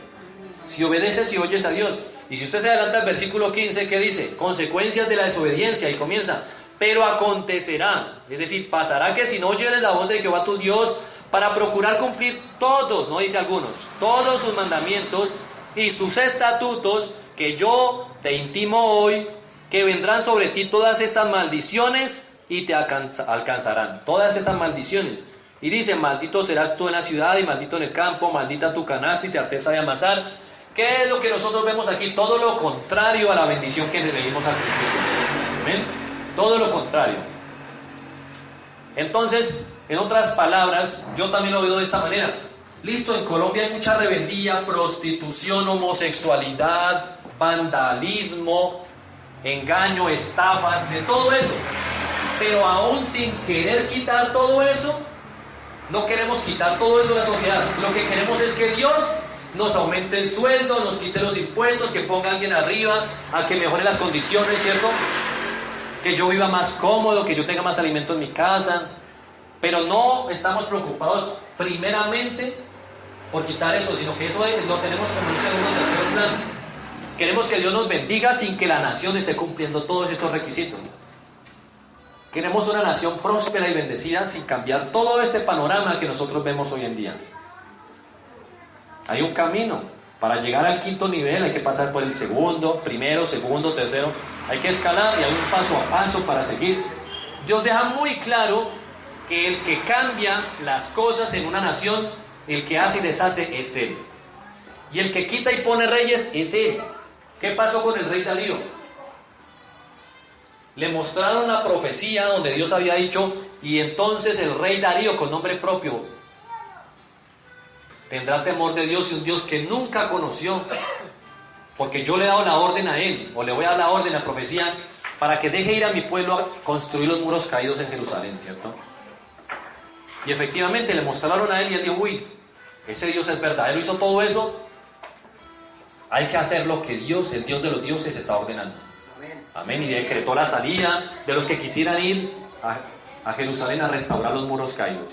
Si obedeces y oyes a Dios. Y si usted se adelanta al versículo 15, ¿qué dice? Consecuencias de la desobediencia, y comienza: pero acontecerá, es decir, pasará que si no oyeres la voz de Jehová tu Dios para procurar cumplir todos, no dice algunos, todos sus mandamientos y sus estatutos que yo te intimo hoy, que vendrán sobre ti todas estas maldiciones y te alcanzarán. Todas estas maldiciones. Y dice: maldito serás tú en la ciudad y maldito en el campo, maldita tu canasta y tu arteza de amasar. ¿Qué es lo que nosotros vemos aquí? Todo lo contrario a la bendición que leímos al principio. ¿Amén? Todo lo contrario. Entonces, en otras palabras, yo también lo veo de esta manera. Listo, en Colombia hay mucha rebeldía, prostitución, homosexualidad, vandalismo, engaño, estafas, de todo eso. Pero aún sin querer quitar todo eso, no queremos quitar todo eso de la sociedad. Lo que queremos es que Dios nos aumente el sueldo, nos quite los impuestos, que ponga a alguien arriba, a que mejore las condiciones, ¿cierto? Que yo viva más cómodo, que yo tenga más alimento en mi casa. Pero no estamos preocupados primeramente por quitar eso, sino que eso lo tenemos como un segundo, tercer plan. Queremos que Dios nos bendiga sin que la nación esté cumpliendo todos estos requisitos. Queremos una nación próspera y bendecida sin cambiar todo este panorama que nosotros vemos hoy en día. Hay un camino. Para llegar al quinto nivel hay que pasar por el segundo, primero, segundo, tercero. Hay que escalar y hay un paso a paso para seguir. Dios deja muy claro que el que cambia las cosas en una nación, el que hace y deshace es Él. Y el que quita y pone reyes es Él. ¿Qué pasó con el rey Darío? Le mostraron la profecía donde Dios había dicho, y entonces el rey Darío, con nombre propio, tendrá temor de Dios, y un Dios que nunca conoció, porque yo le he dado la orden a él, o le voy a dar la orden, la profecía, para que deje ir a mi pueblo a construir los muros caídos en Jerusalén, ¿cierto? Y efectivamente le mostraron a él y él dijo, uy, ese Dios es verdadero, hizo todo eso, hay que hacer lo que Dios, el Dios de los dioses, está ordenando. Amén. Y decretó la salida de los que quisieran ir a Jerusalén a restaurar los muros caídos.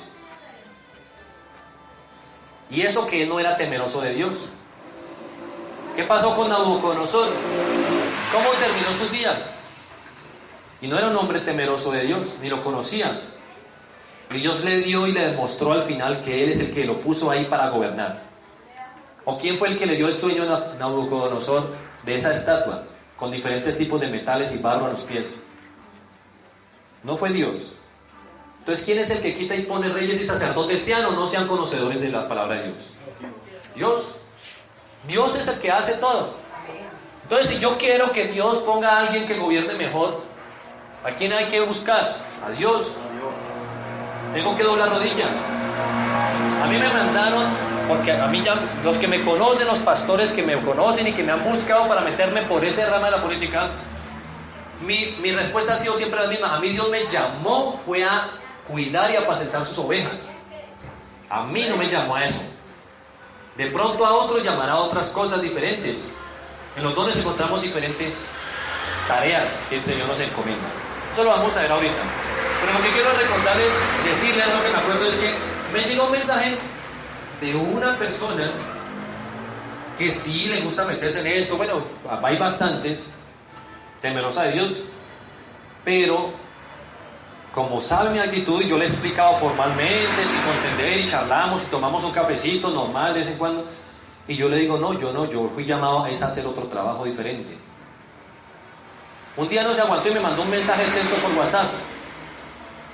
Y eso que él no era temeroso de Dios. ¿Qué pasó con Nabucodonosor? ¿Cómo terminó sus días? Y no era un hombre temeroso de Dios, ni lo conocía. Y Dios le dio y le demostró al final que él es el que lo puso ahí para gobernar. ¿O quién fue el que le dio el sueño a Nabucodonosor de esa estatua, con diferentes tipos de metales y barro a los pies? No fue Dios. Entonces, ¿quién es el que quita y pone reyes y sacerdotes, sean o no sean conocedores de la palabra de Dios? Dios. Dios es el que hace todo. Entonces, si yo quiero que Dios ponga a alguien que gobierne mejor, ¿a quién hay que buscar? A Dios. Tengo que doblar rodillas. A mí me mandaron, porque a mí ya, los que me conocen, los pastores que me conocen y que me han buscado para meterme por esa rama de la política, mi respuesta ha sido siempre la misma. A mí Dios me llamó, fue a cuidar y apacentar sus ovejas. A mí no me llamó a eso. De pronto a otros llamará a otras cosas diferentes. En los dones encontramos diferentes tareas que el Señor nos encomienda. Eso lo vamos a ver ahorita. Pero lo que quiero recordarles, decirles, lo que me acuerdo es que me llegó un mensaje de una persona que sí le gusta meterse en eso. Bueno, hay bastantes, temerosa de Dios, pero como sabe mi actitud y yo le he explicado formalmente, sin contender, y charlamos y tomamos un cafecito normal de vez en cuando, y yo le digo, no, yo fui llamado a hacer otro trabajo diferente. Un día no se aguantó y me mandó un mensaje extenso por WhatsApp.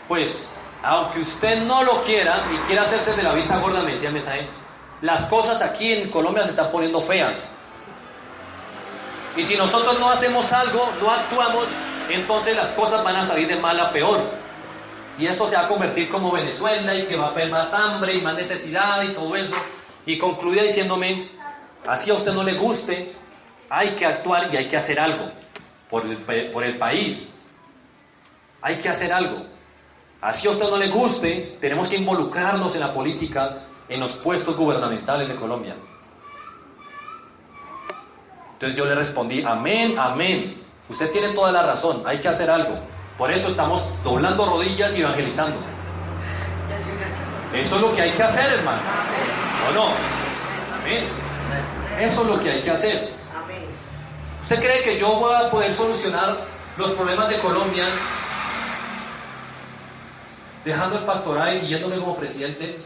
Pues, aunque usted no lo quiera y quiera hacerse de la vista gorda, me decía el mensaje, las cosas aquí en Colombia se están poniendo feas. Y si nosotros no hacemos algo, no actuamos, entonces las cosas van a salir de mal a peor. Y eso se va a convertir como Venezuela, y que va a haber más hambre y más necesidad y todo eso. Y concluía diciéndome, así a usted no le guste, hay que actuar y hay que hacer algo por el país. Hay que hacer algo. Así a usted no le guste, tenemos que involucrarnos en la política, en los puestos gubernamentales de Colombia. Entonces yo le respondí, amén, amén. Usted tiene toda la razón, hay que hacer algo. Por eso estamos doblando rodillas y evangelizando. Eso es lo que hay que hacer, hermano. ¿O no? Amén. Eso es lo que hay que hacer. ¿Usted cree que yo voy a poder solucionar los problemas de Colombia dejando el pastoral y yéndome como presidente?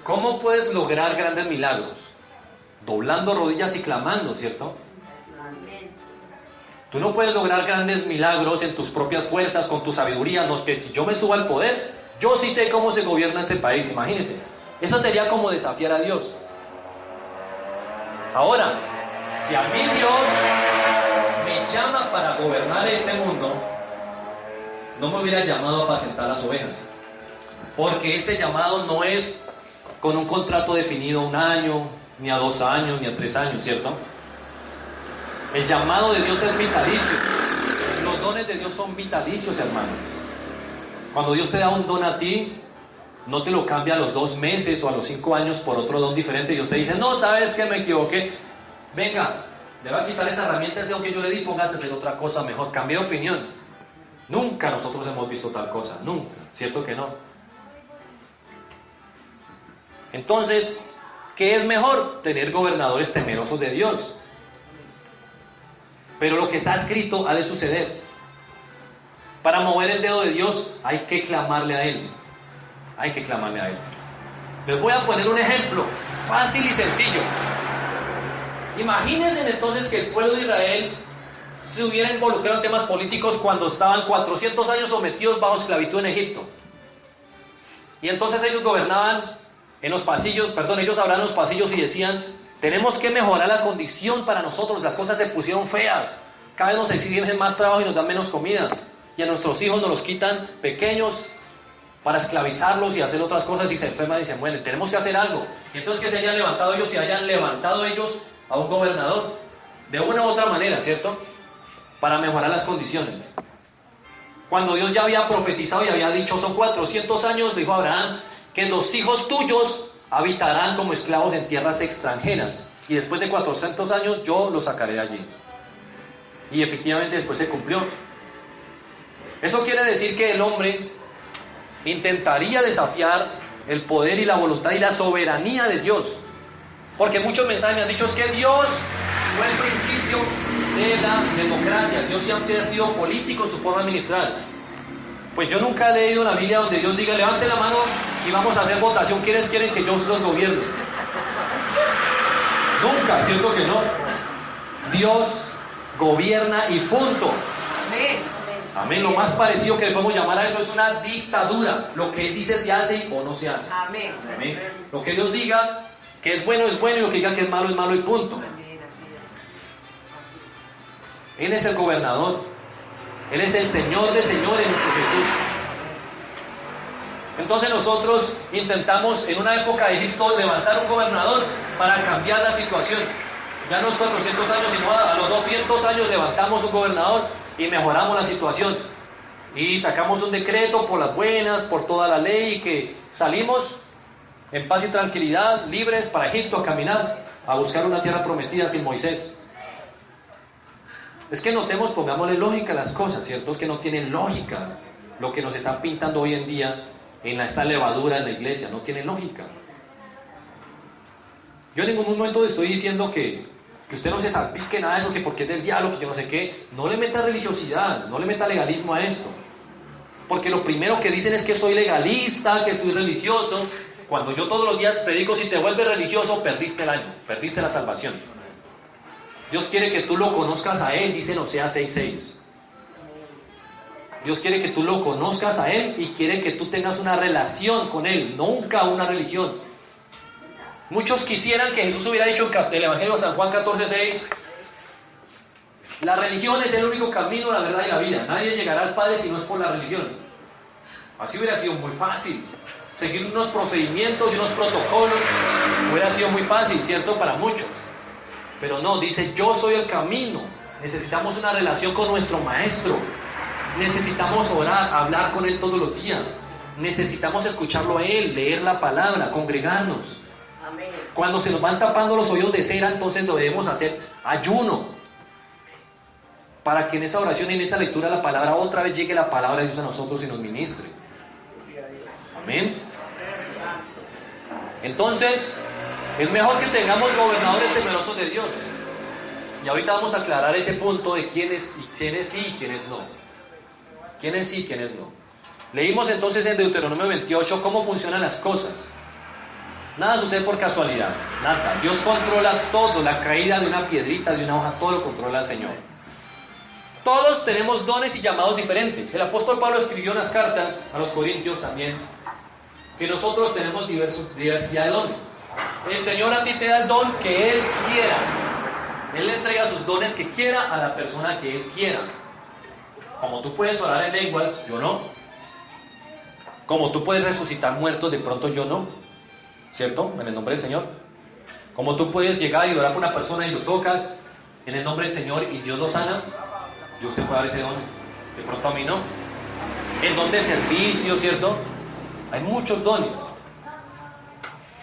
¿Cómo puedes lograr grandes milagros? Doblando rodillas y clamando, ¿cierto? Tú no puedes lograr grandes milagros en tus propias fuerzas, con tu sabiduría. No es que si yo me subo al poder, yo sí sé cómo se gobierna este país, imagínense. Eso sería como desafiar a Dios. Ahora, si a mí Dios me llama para gobernar este mundo, no me hubiera llamado a apacentar las ovejas. Porque este llamado no es con un contrato definido a 1 año, ni a 2 años, ni a 3 años, ¿cierto? El llamado de Dios es vitalicio. Los dones de Dios son vitalicios, hermanos. Cuando Dios te da un don a ti, no te lo cambia a los 2 meses o a los 5 años por otro don diferente. Dios te dice, no, ¿sabes qué? Me equivoqué. Venga, le va a quitar esa herramienta, ese don que yo le di, póngase a hacer otra cosa mejor. Cambié de opinión. Nunca nosotros hemos visto tal cosa, nunca. ¿Cierto que no? Entonces, ¿Qué es mejor? Tener gobernadores temerosos de Dios. Pero lo que está escrito ha de suceder. Para mover el dedo de Dios hay que clamarle a Él. Hay que clamarle a Él. Les voy a poner un ejemplo fácil y sencillo. Imagínense entonces que el pueblo de Israel se hubiera involucrado en temas políticos cuando estaban 400 años sometidos bajo esclavitud en Egipto. Y entonces ellos gobernaban en los pasillos, ellos hablaban en los pasillos y decían: tenemos que mejorar la condición para nosotros, las cosas se pusieron feas, cada vez nos exigen más trabajo y nos dan menos comida, y a nuestros hijos nos los quitan pequeños para esclavizarlos y hacer otras cosas, y se enferman y se mueren, tenemos que hacer algo. Y entonces que se hayan levantado ellos y hayan levantado ellos a un gobernador, de una u otra manera, ¿cierto?, para mejorar las condiciones. Cuando Dios ya había profetizado y había dicho: son 400 años, dijo Abraham, que los hijos tuyos habitarán como esclavos en tierras extranjeras, y después de 400 años yo los sacaré de allí. Y efectivamente después se cumplió. Eso quiere decir que el hombre intentaría desafiar el poder y la voluntad y la soberanía de Dios, porque muchos mensajes me han dicho: es que Dios fue el principio de la democracia, Dios siempre ha sido político en su forma de administrar. Pues yo nunca he leído la Biblia donde Dios diga: levante la mano y vamos a hacer votación, ¿quiénes quieren que yo los gobierne? Nunca, ¿cierto que no? Dios gobierna y punto. Amén. Amén. Lo más parecido que le podemos llamar a eso es una dictadura. Lo que Él dice se hace o no se hace. Amén. Amén. Lo que Dios diga que es bueno y lo que diga que es malo y punto. Amén, así es. Él es el gobernador. Él es el Señor de señores, nuestro Jesús. Entonces nosotros intentamos en una época de Egipto levantar un gobernador para cambiar la situación. Ya no es 400 años, sino a los 200 años levantamos un gobernador y mejoramos la situación. Y sacamos un decreto por las buenas, por toda la ley, y que salimos en paz y tranquilidad, libres para Egipto a caminar, a buscar una tierra prometida sin Moisés. Es que notemos, pongámosle lógica a las cosas, ¿cierto? Es que no tienen lógica lo que nos están pintando hoy en día en esta levadura en la iglesia, no tiene lógica. Yo en ningún momento estoy diciendo que usted no se salpique nada de eso, que porque es del diablo, que yo no sé qué. No le meta religiosidad, no le meta legalismo a esto. Porque lo primero que dicen es que soy legalista, que soy religioso. Cuando yo todos los días predico: si te vuelves religioso, perdiste el año, perdiste la salvación. Dios quiere que tú lo conozcas a Él, dice en Oseas 6:6. Dios quiere que tú lo conozcas a Él y quiere que tú tengas una relación con Él, nunca una religión. Muchos quisieran que Jesús hubiera dicho en el Evangelio de San Juan 14:6: la religión es el único camino, la verdad y la vida. Nadie llegará al Padre si no es por la religión. Así hubiera sido muy fácil. Seguir unos procedimientos y unos protocolos hubiera sido muy fácil, ¿cierto? Para muchos. Pero no, dice: yo soy el camino. Necesitamos una relación con nuestro Maestro. Necesitamos orar, hablar con Él todos los días. Necesitamos escucharlo a Él, leer la palabra, congregarnos. Amén. Cuando se nos van tapando los oídos de cera, entonces debemos hacer ayuno, para que en esa oración y en esa lectura de la palabra otra vez llegue la palabra de Dios a nosotros y nos ministre. Amén. Entonces, es mejor que tengamos gobernadores temerosos de Dios. Y ahorita vamos a aclarar ese punto de quiénes sí y quiénes no. Quiénes sí y quiénes no. Leímos entonces en Deuteronomio 28 cómo funcionan las cosas. Nada sucede por casualidad, nada. Dios controla todo, la caída de una piedrita, de una hoja, todo lo controla el Señor. Todos tenemos dones y llamados diferentes. El apóstol Pablo escribió en las cartas a los Corintios también que nosotros tenemos diversidad de dones. El Señor a ti te da el don que Él quiera. Él le entrega sus dones que quiera a la persona que Él quiera. Como tú puedes orar en lenguas, yo no. Como tú puedes resucitar muertos, de pronto yo no. ¿Cierto? En el nombre del Señor. Como tú puedes llegar y orar por una persona y lo tocas en el nombre del Señor y Dios lo sana, Dios te puede dar ese don. De pronto a mí no. El don de servicio, ¿cierto? Hay muchos dones.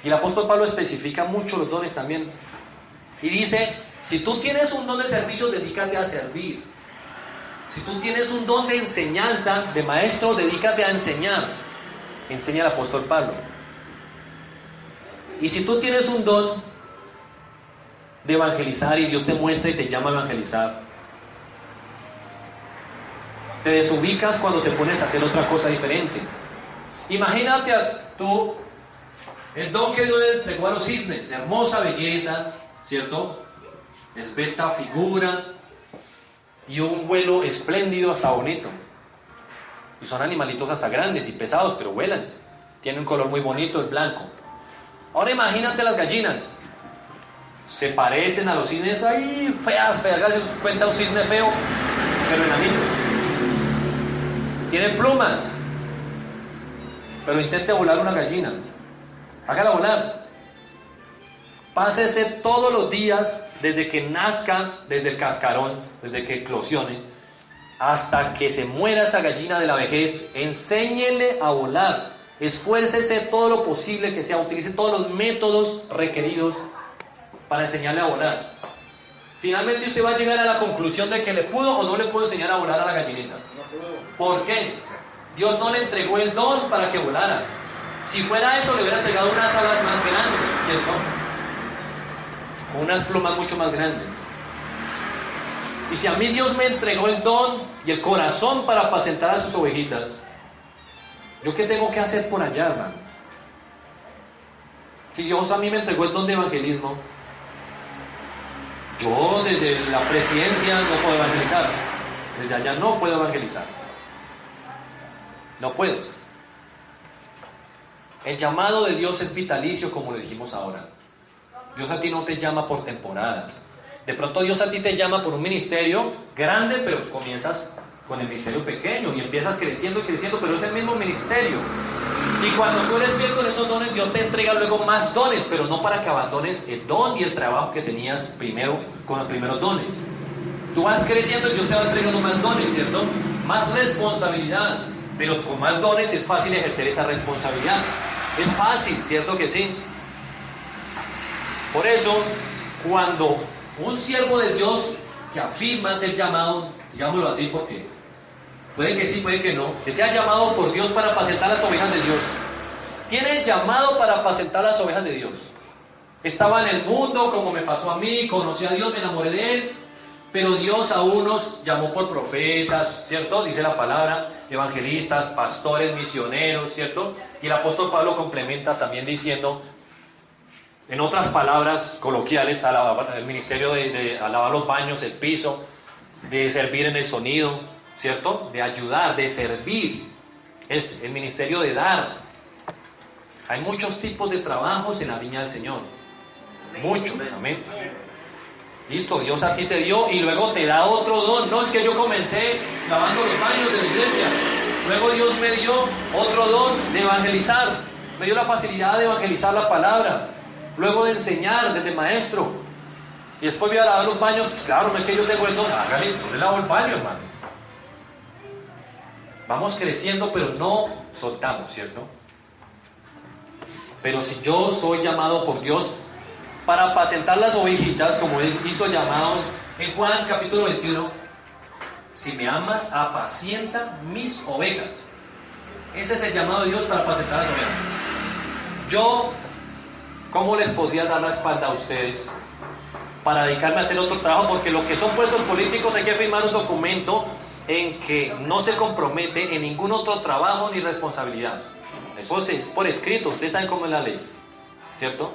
Y el apóstol Pablo especifica mucho los dones también. Y dice: si tú tienes un don de servicio, dedícate a servir. Si tú tienes un don de enseñanza, de maestro, dedícate a enseñar. Enseña el apóstol Pablo. Y si tú tienes un don de evangelizar y Dios te muestra y te llama a evangelizar, te desubicas cuando te pones a hacer otra cosa diferente. Imagínate tú el don que Dios le entregó a los cisnes, de hermosa belleza, ¿cierto? Esbelta figura y un vuelo espléndido, hasta bonito. Y son animalitos hasta grandes y pesados, pero vuelan. Tienen un color muy bonito, el blanco. Ahora imagínate las gallinas. Se parecen a los cisnes, ahí feas, hágase cuenta un cisne feo, pero enanito. Tienen plumas, pero intente volar una gallina. Hágala volar. Pásese todos los días, desde que nazca, desde el cascarón, desde que eclosione, hasta que se muera esa gallina de la vejez. Enséñele a volar. Esfuércese todo lo posible que sea. Utilice todos los métodos requeridos para enseñarle a volar. Finalmente usted va a llegar a la conclusión de que le pudo o no le pudo enseñar a volar a la gallinita. ¿Por qué? Dios no le entregó el don para que volara. Si fuera eso, le hubiera entregado unas alas más grandes, ¿cierto? Unas plumas mucho más grandes. Y si a mí Dios me entregó el don y el corazón para apacentar a sus ovejitas, ¿yo qué tengo que hacer por allá, hermano? Si Dios a mí me entregó el don de evangelismo, yo desde la presidencia no puedo evangelizar. Desde allá no puedo evangelizar. No puedo. El llamado de Dios es vitalicio, como le dijimos ahora. Dios a ti no te llama por temporadas. De pronto Dios a ti te llama por un ministerio grande, pero comienzas con el ministerio pequeño y empiezas creciendo y creciendo, pero es el mismo ministerio. Y cuando tú eres fiel con esos dones, Dios te entrega luego más dones, pero no para que abandones el don y el trabajo que tenías primero con los primeros dones. Tú vas creciendo y Dios te va entregando más dones, ¿cierto? Más responsabilidad, pero con más dones es fácil ejercer esa responsabilidad. Es fácil, ¿cierto que sí? Por eso, cuando un siervo de Dios que afirma ser llamado, digámoslo así porque puede que sí, puede que no, que sea llamado por Dios para apacentar las ovejas de Dios, tiene el llamado para apacentar las ovejas de Dios. Estaba en el mundo, como me pasó a mí, conocí a Dios, me enamoré de Él, pero Dios a unos llamó por profetas, ¿cierto? Dice la palabra, evangelistas, pastores, misioneros, ¿cierto? Y el apóstol Pablo complementa también diciendo, en otras palabras coloquiales, el ministerio de lavar los baños, el piso, de servir en el sonido, ¿cierto? De ayudar, de servir. Es el ministerio de dar. Hay muchos tipos de trabajos en la viña del Señor. Muchos, amén. Listo, Dios a ti te dio y luego te da otro don. No es que yo comencé lavando los baños de la iglesia. Luego Dios me dio otro don de evangelizar. Me dio la facilidad de evangelizar la palabra. Luego de enseñar desde maestro. Y después voy a lavar los baños. Pues claro, no es que yo tengo el don. Hágale, yo le lavo el baño, hermano. Vamos creciendo, pero no soltamos, ¿cierto? Pero si yo soy llamado por Dios para apacentar las ovejitas, como Él hizo llamado en Juan capítulo 21, si me amas, apacienta mis ovejas. Ese es el llamado de Dios para apacentar las ovejas. Yo, ¿cómo les podría dar la espalda a ustedes para dedicarme a hacer otro trabajo? Porque lo que son puestos políticos hay que firmar un documento en que no se compromete en ningún otro trabajo ni responsabilidad. Eso es por escrito, ustedes saben cómo es la ley, ¿cierto?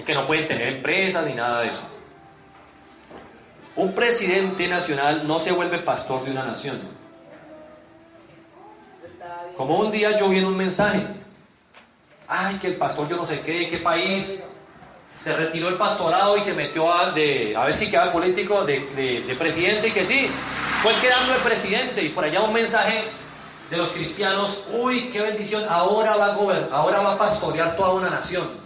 Que no pueden tener empresas ni nada de eso. Un presidente nacional no se vuelve pastor de una nación. Como un día yo vi en un mensaje, ay, que el pastor yo no sé qué país, se retiró el pastorado y se metió a ver si quedaba político de presidente, y que sí, fue quedando de presidente, y por allá un mensaje de los cristianos, uy, qué bendición, ahora va a pastorear toda una nación.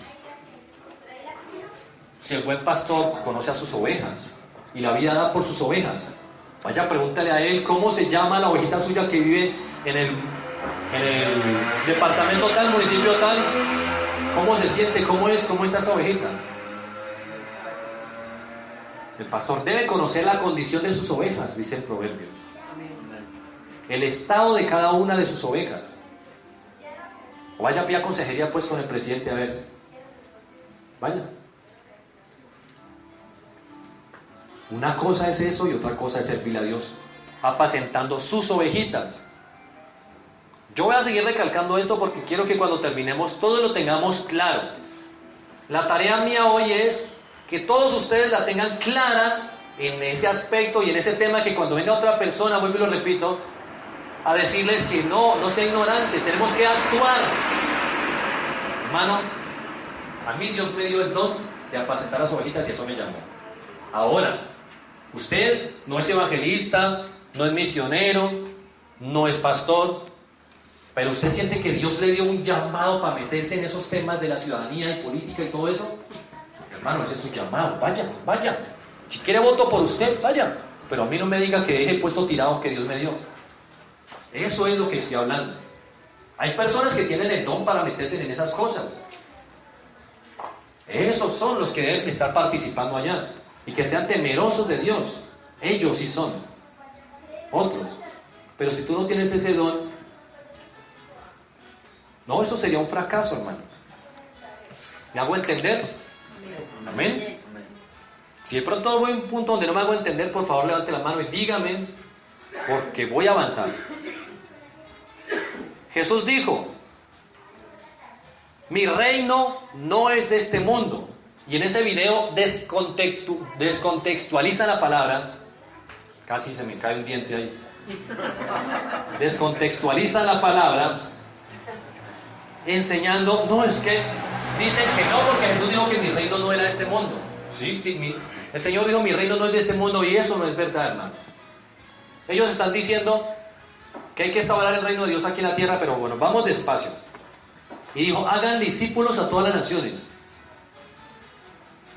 Si el buen pastor conoce a sus ovejas y la vida da por sus ovejas, vaya, pregúntale a él cómo se llama la ovejita suya que vive en el departamento tal, municipio tal, cómo se siente, cómo está esa ovejita. El pastor debe conocer la condición de sus ovejas, dice el Proverbios. El estado de cada una de sus ovejas. O vaya a pedir consejería pues con el presidente, a ver, Vayan. Una cosa es eso y otra cosa es servirle a Dios, apacentando sus ovejitas. Yo voy a seguir recalcando esto porque quiero que cuando terminemos todos lo tengamos claro. La tarea mía hoy es que todos ustedes la tengan clara en ese aspecto y en ese tema, que cuando venga otra persona, vuelvo y lo repito, a decirles que no sea ignorante, tenemos que actuar. Hermano, a mí Dios me dio el don de apacentar las ovejitas y eso me llamó. Ahora, usted no es evangelista, no es misionero, no es pastor, pero usted siente que Dios le dio un llamado para meterse en esos temas de la ciudadanía y política y todo eso. Hermano, ese es su llamado, vaya. Si quiere voto por usted, vaya. Pero a mí no me diga que deje el puesto tirado que Dios me dio. Eso es lo que estoy hablando. Hay personas que tienen el don para meterse en esas cosas. Esos son los que deben estar participando allá. Y que sean temerosos de Dios. Ellos sí son. Otros. Pero si tú no tienes ese don, no, eso sería un fracaso, hermanos. ¿Me hago entender? Amén. Si de pronto voy a un punto donde no me hago entender, por favor levante la mano y dígame, porque voy a avanzar. Jesús dijo: mi reino no es de este mundo. Y en ese video descontextualiza la palabra. Casi se me cae un diente ahí. Descontextualiza la palabra, enseñando, no, es que dicen que no, porque Jesús dijo que mi reino no era de este mundo. Sí, el Señor dijo: mi reino no es de este mundo, y eso no es verdad, hermano. Ellos están diciendo que hay que establecer el reino de Dios aquí en la tierra, pero bueno, vamos despacio. Y dijo: hagan discípulos a todas las naciones.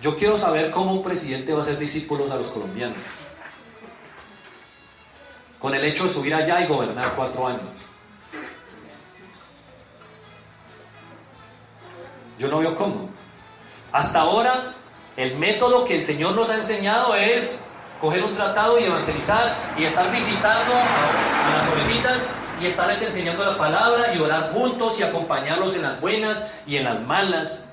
Yo quiero saber cómo un presidente va a hacer discípulos a los colombianos, con el hecho de subir allá y gobernar 4 años. Yo no veo cómo. Hasta ahora, el método que el Señor nos ha enseñado es coger un tratado y evangelizar y estar visitando a las ovejitas y estarles enseñando la palabra y orar juntos y acompañarlos en las buenas y en las malas.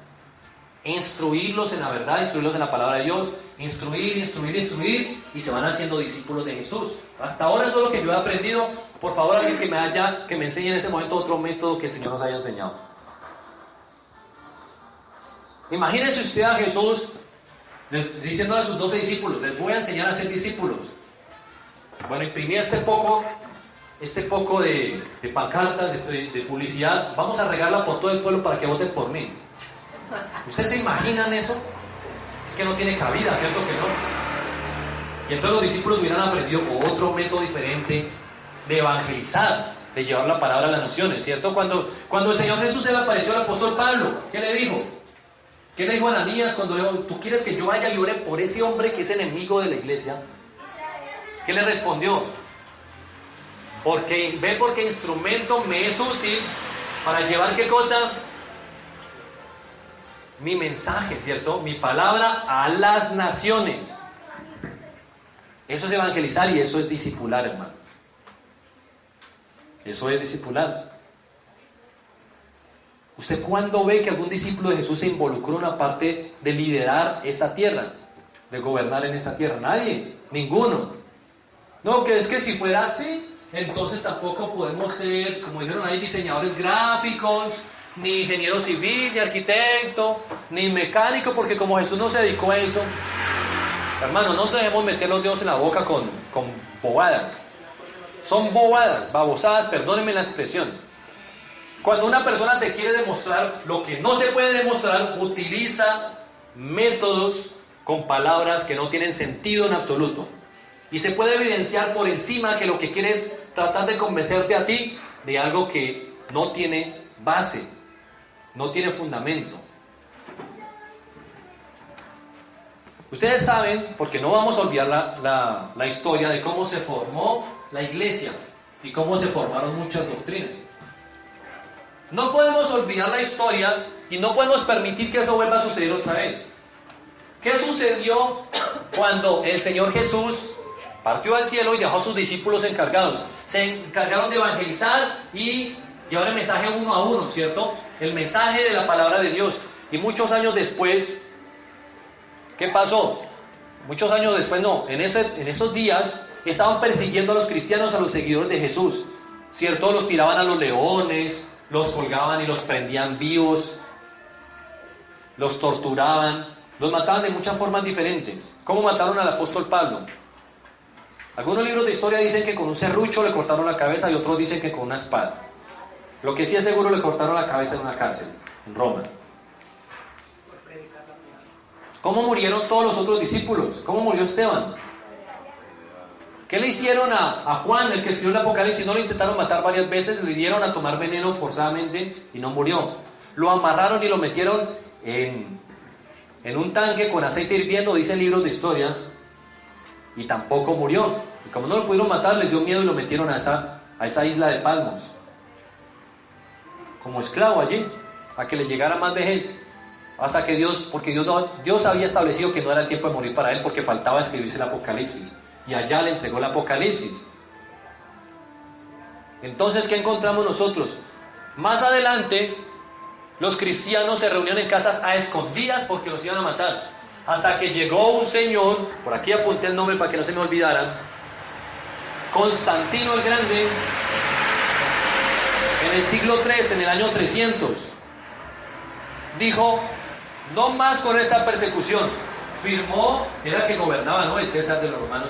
Instruirlos en la verdad, instruirlos en la palabra de Dios, instruir, y se van haciendo discípulos de Jesús. Hasta ahora eso es lo que yo he aprendido. Por favor, alguien que me enseñe en este momento otro método que el Señor nos haya enseñado. Imagínese usted a Jesús diciéndole a sus 12 discípulos: les voy a enseñar a ser discípulos. Bueno, imprimí este poco de pancartas, de publicidad. Vamos a regarla por todo el pueblo para que voten por mí. ¿Ustedes se imaginan eso? Es que no tiene cabida, ¿cierto que no? Y entonces los discípulos hubieran aprendido otro método diferente de evangelizar, de llevar la palabra a las naciones, ¿cierto? Cuando el Señor Jesús se le apareció al apóstol Pablo, ¿qué le dijo? ¿Qué le dijo a Ananías cuando le dijo: tú quieres que yo vaya y ore por ese hombre que es enemigo de la iglesia? ¿Qué le respondió? Porque instrumento me es útil para llevar, ¿qué cosa? Mi mensaje, ¿cierto? Mi palabra a las naciones. Eso es evangelizar y eso es discipular, hermano. Eso es discipular. ¿Usted cuándo ve que algún discípulo de Jesús se involucró en una parte de liderar esta tierra? De gobernar en esta tierra. Nadie, ninguno. No, que es que si fuera así, entonces tampoco podemos ser, como dijeron ahí, diseñadores gráficos, ni ingeniero civil, ni arquitecto, ni mecánico, porque como Jesús no se dedicó a eso. Hermano, no debemos meter los dedos en la boca con bobadas. Son bobadas, babosadas, perdónenme la expresión. Cuando una persona te quiere demostrar lo que no se puede demostrar, utiliza métodos con palabras que no tienen sentido en absoluto. Y se puede evidenciar por encima que lo que quiere es tratar de convencerte a ti de algo que no tiene base, no tiene fundamento. Ustedes saben, porque no vamos a olvidar la historia de cómo se formó la iglesia y cómo se formaron muchas doctrinas. No podemos olvidar la historia y no podemos permitir que eso vuelva a suceder otra vez. ¿Qué sucedió cuando el Señor Jesús partió al cielo y dejó a sus discípulos encargados? Se encargaron de evangelizar y llevar el mensaje uno a uno, ¿cierto? El mensaje de la palabra de Dios. Y muchos años después, ¿qué pasó? Muchos años después, no, en esos días estaban persiguiendo a los cristianos, a los seguidores de Jesús, ¿cierto? Los tiraban a los leones, los colgaban y los prendían vivos, los torturaban, los mataban de muchas formas diferentes. ¿Cómo mataron al apóstol Pablo? Algunos libros de historia dicen que con un serrucho le cortaron la cabeza y otros dicen que con una espada. Lo que sí es seguro, le cortaron la cabeza en una cárcel, en Roma. ¿Cómo murieron todos los otros discípulos? ¿Cómo murió Esteban? ¿Qué le hicieron a Juan, el que escribió el Apocalipsis? No lo intentaron matar varias veces, le dieron a tomar veneno forzadamente y no murió. Lo amarraron y lo metieron en un tanque con aceite hirviendo, dice libros de historia, y tampoco murió. Y como no lo pudieron matar, les dio miedo y lo metieron a esa isla de Patmos, como esclavo allí, a que le llegara más vejez. Hasta que Dios había establecido que no era el tiempo de morir para él, porque faltaba escribirse el Apocalipsis. Y allá le entregó el Apocalipsis. Entonces, ¿qué encontramos nosotros? Más adelante, los cristianos se reunían en casas a escondidas porque los iban a matar. Hasta que llegó un señor, por aquí apunté el nombre para que no se me olvidaran, Constantino el Grande, en el siglo III, en el año 300, dijo: no más con esta persecución. Firmó, era el que gobernaba, ¿no? El César de los romanos.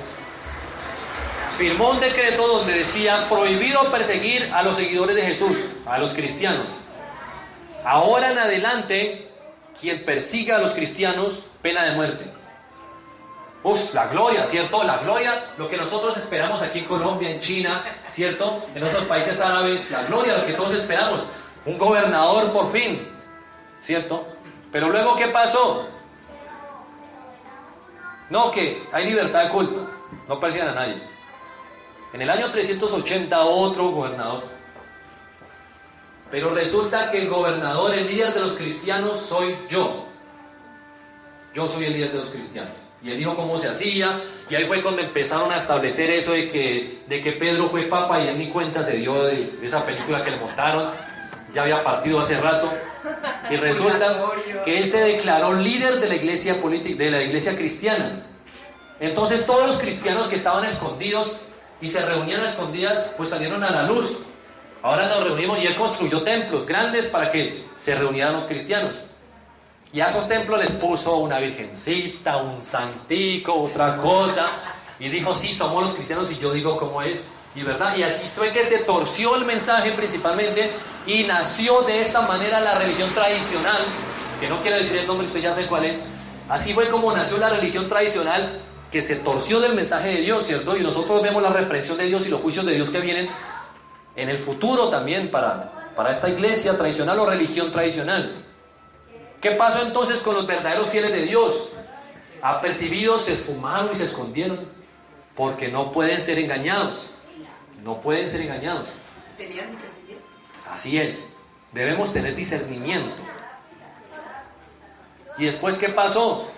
Firmó un decreto donde decía: prohibido perseguir a los seguidores de Jesús, a los cristianos. Ahora en adelante, quien persiga a los cristianos, pena de muerte. La gloria, ¿cierto? La gloria, lo que nosotros esperamos aquí en Colombia, en China, ¿cierto? En otros países árabes, la gloria, lo que todos esperamos. Un gobernador por fin, ¿cierto? Pero luego, ¿qué pasó? No, que hay libertad de culto, no persigan a nadie. En el año 380, otro gobernador. Pero resulta que el gobernador, el líder de los cristianos, soy yo. Yo soy el líder de los cristianos. Y él dijo cómo se hacía, y ahí fue cuando empezaron a establecer eso de que Pedro fue papa, y él ni cuenta se dio de esa película que le montaron. Ya había partido hace rato. Y resulta que él se declaró líder de la iglesia política, de la iglesia cristiana. Entonces todos los cristianos que estaban escondidos y se reunían a escondidas, pues salieron a la luz. Ahora nos reunimos, y él construyó templos grandes para que se reunieran los cristianos. Y a esos templos les puso una virgencita, un santico, otra cosa. Y dijo: sí, somos los cristianos, y yo digo cómo es. Y verdad, y así fue que se torció el mensaje principalmente, y nació de esta manera la religión tradicional, que no quiero decir el nombre, usted ya sabe cuál es. Así fue como nació la religión tradicional, que se torció del mensaje de Dios, ¿cierto? Y nosotros vemos la reprensión de Dios y los juicios de Dios que vienen en el futuro también para esta iglesia tradicional o religión tradicional. ¿Qué pasó entonces con los verdaderos fieles de Dios? Apercibidos, se esfumaron y se escondieron, porque no pueden ser engañados. No pueden ser engañados. ¿Tenían discernimiento? Así es. Debemos tener discernimiento. ¿Y después qué pasó?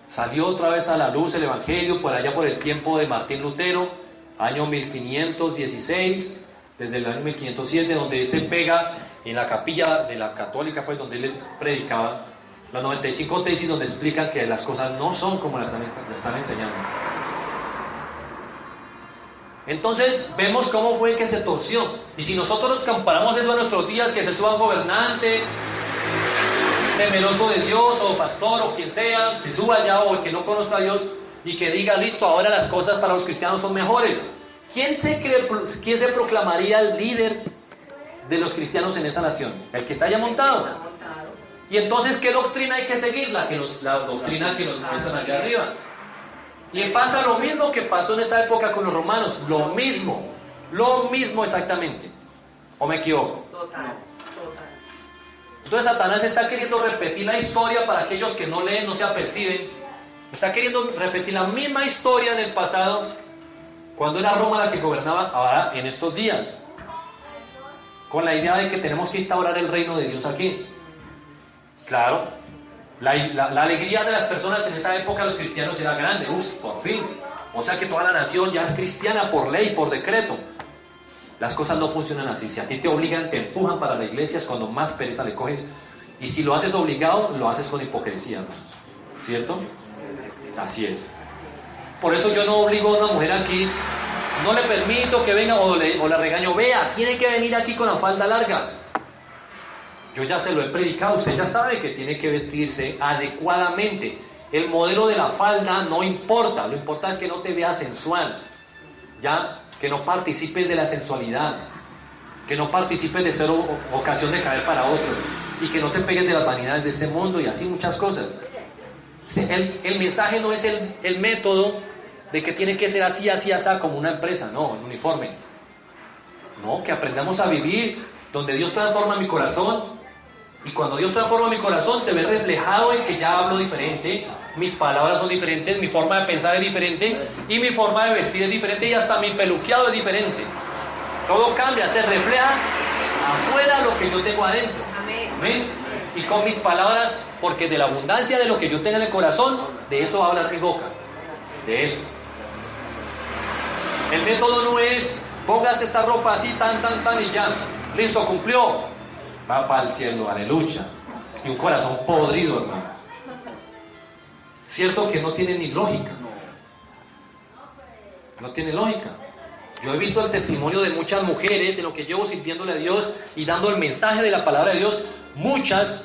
Salió otra vez a la luz el Evangelio por allá por el tiempo de Martín Lutero, año 1516, desde el año 1507, donde este pega en la capilla de la católica, pues donde él predicaba las 95 tesis, donde explican que las cosas no son como las están enseñando. Entonces vemos cómo fue que se torció. Y si nosotros nos comparamos eso a nuestros días, que se suba un gobernante temeroso de Dios, o pastor, o quien sea, que suba allá, o el que no conozca a Dios, y que diga: listo, ahora las cosas para los cristianos son mejores. ¿Quién se proclamaría el líder de los cristianos en esa nación? El que está allá montado. Y entonces, ¿qué doctrina hay que seguir? La doctrina que nos muestran allá arriba. Y pasa lo mismo que pasó en esta época con los romanos. Lo mismo exactamente. ¿O me equivoco? Total. Entonces Satanás está queriendo repetir la historia para aquellos que no leen, no se aperciben. Está queriendo repetir la misma historia en el pasado, cuando era Roma la que gobernaba, ahora en estos días, con la idea de que tenemos que instaurar el reino de Dios aquí. Claro, la alegría de las personas en esa época, los cristianos, era grande. Por fin. O sea que toda la nación ya es cristiana por ley, por decreto. Las cosas no funcionan así. Si a ti te obligan, te empujan para la iglesia, es cuando más pereza le coges Y si lo haces obligado, lo haces con hipocresía, ¿cierto? Así es. Por eso yo no obligo a una mujer aquí, no le permito que venga o la regaño, vea, tiene que venir aquí con la falda larga. Yo ya se lo he predicado, usted ya sabe que tiene que vestirse adecuadamente. El modelo de la falda no importa, lo importante es que no te veas sensual, ya, que no participes de la sensualidad, que no participes de ser ocasión de caer para otros, y que no te pegues de las vanidades de este mundo y así muchas cosas. El mensaje no es el método de que tiene que ser así, así, así, como una empresa, no, el uniforme. No, que aprendamos a vivir donde Dios transforma mi corazón, y cuando Dios transforma mi corazón se ve reflejado en que ya hablo diferente, mis palabras son diferentes, mi forma de pensar es diferente, y mi forma de vestir es diferente, y hasta mi peluqueado es diferente. Todo cambia, se refleja afuera lo que yo tengo adentro. Amén. Y con mis palabras, porque de la abundancia de lo que yo tenga en el corazón, de eso va a hablar mi boca. De eso. El método no es, póngase esta ropa así, tan, y ya. Listo, cumplió. Va para el cielo, aleluya. Y un corazón podrido, hermano. Cierto que no tiene ni lógica. No tiene lógica. Yo he visto el testimonio de muchas mujeres en lo que llevo sirviéndole a Dios y dando el mensaje de la palabra de Dios. Muchas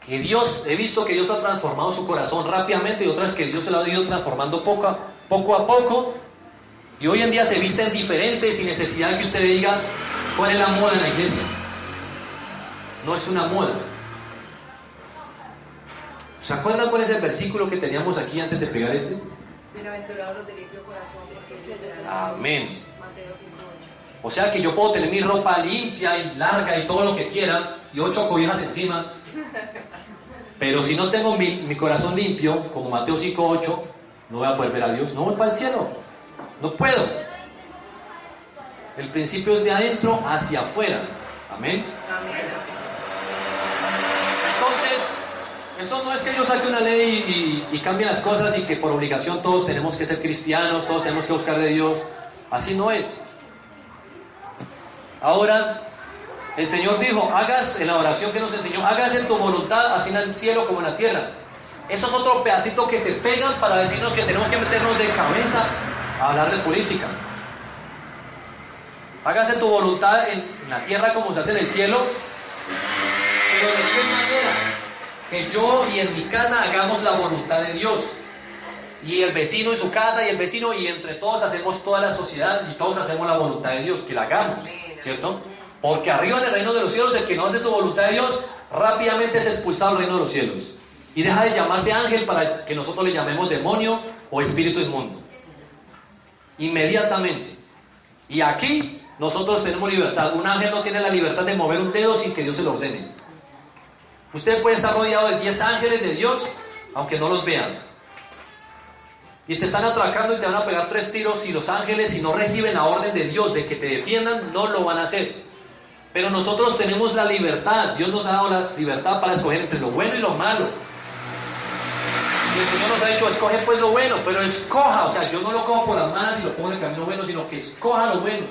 que he visto que Dios ha transformado su corazón rápidamente, y otras que Dios se lo ha ido transformando poco a poco. Y hoy en día se visten diferentes sin necesidad de que usted le diga cuál es la moda en la iglesia. No es una moda. ¿Se acuerdan cuál es el versículo que teníamos aquí antes de pegar este? Bienaventurados los de limpio corazón, porque ellos verán. Amén. Mateo 5:8. O sea que yo puedo tener mi ropa limpia y larga y todo lo que quiera, y 8 cobijas encima, pero si no tengo mi corazón limpio, como Mateo 5:8, no voy a poder ver a Dios, no voy para el cielo, no puedo. El principio es de adentro hacia afuera. Amén. Entonces, eso no es que yo saque una ley y cambie las cosas y que por obligación todos tenemos que ser cristianos, todos tenemos que buscar de Dios. Así no es. Ahora, el Señor dijo, hagas en la oración que nos enseñó, hagas en tu voluntad, así en el cielo como en la tierra. Eso es otro pedacito que se pegan para decirnos que tenemos que meternos de cabeza a hablar de política. Hágase tu voluntad en la tierra como se hace en el cielo, pero de qué manera que yo y en mi casa hagamos la voluntad de Dios, y el vecino y su casa, y el vecino, y entre todos hacemos toda la sociedad, y todos hacemos la voluntad de Dios, que la hagamos, ¿cierto? Porque arriba en el reino de los cielos, el que no hace su voluntad de Dios, rápidamente es expulsado del reino de los cielos, y deja de llamarse ángel para que nosotros le llamemos demonio o espíritu inmundo, inmediatamente. Y aquí nosotros tenemos libertad. Un ángel no tiene la libertad de mover un dedo sin que Dios se lo ordene. Usted puede estar rodeado de 10 ángeles de Dios, aunque no los vean, y te están atracando y te van a pegar 3 tiros, y los ángeles, si no reciben la orden de Dios de que te defiendan, no lo van a hacer. Pero nosotros tenemos la libertad. Dios nos ha dado la libertad para escoger entre lo bueno y lo malo. Y el Señor nos ha dicho, escoge pues lo bueno, pero escoja. O sea, yo no lo cojo por las manos y lo pongo en el camino bueno, sino que escoja lo bueno.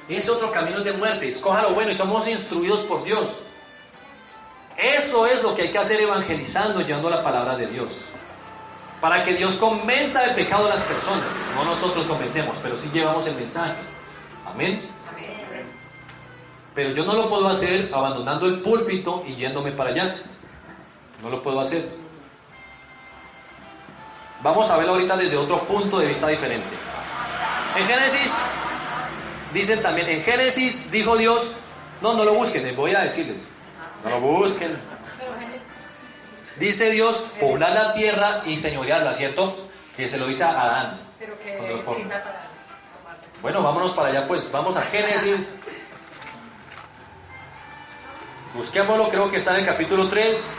Ese otro camino es de muerte, escoja lo bueno, y somos instruidos por Dios. Eso es lo que hay que hacer evangelizando, llevando la palabra de Dios, para que Dios convenza del pecado a las personas. No nosotros convencemos, pero sí llevamos el mensaje. Amén. Pero yo no lo puedo hacer abandonando el púlpito y yéndome para allá. No lo puedo hacer. Vamos a verlo ahorita desde otro punto de vista diferente. En Génesis, dicen también, en Génesis dijo Dios, no lo busquen, les voy a decirles, no lo busquen. Dice Dios, poblar la tierra y señorearla, ¿cierto? Que se lo dice a Adán. Pero que Cuando lo forma. cita para tomar. Bueno, vámonos para allá pues, vamos a Génesis. Busquémoslo, creo que está en el capítulo 3.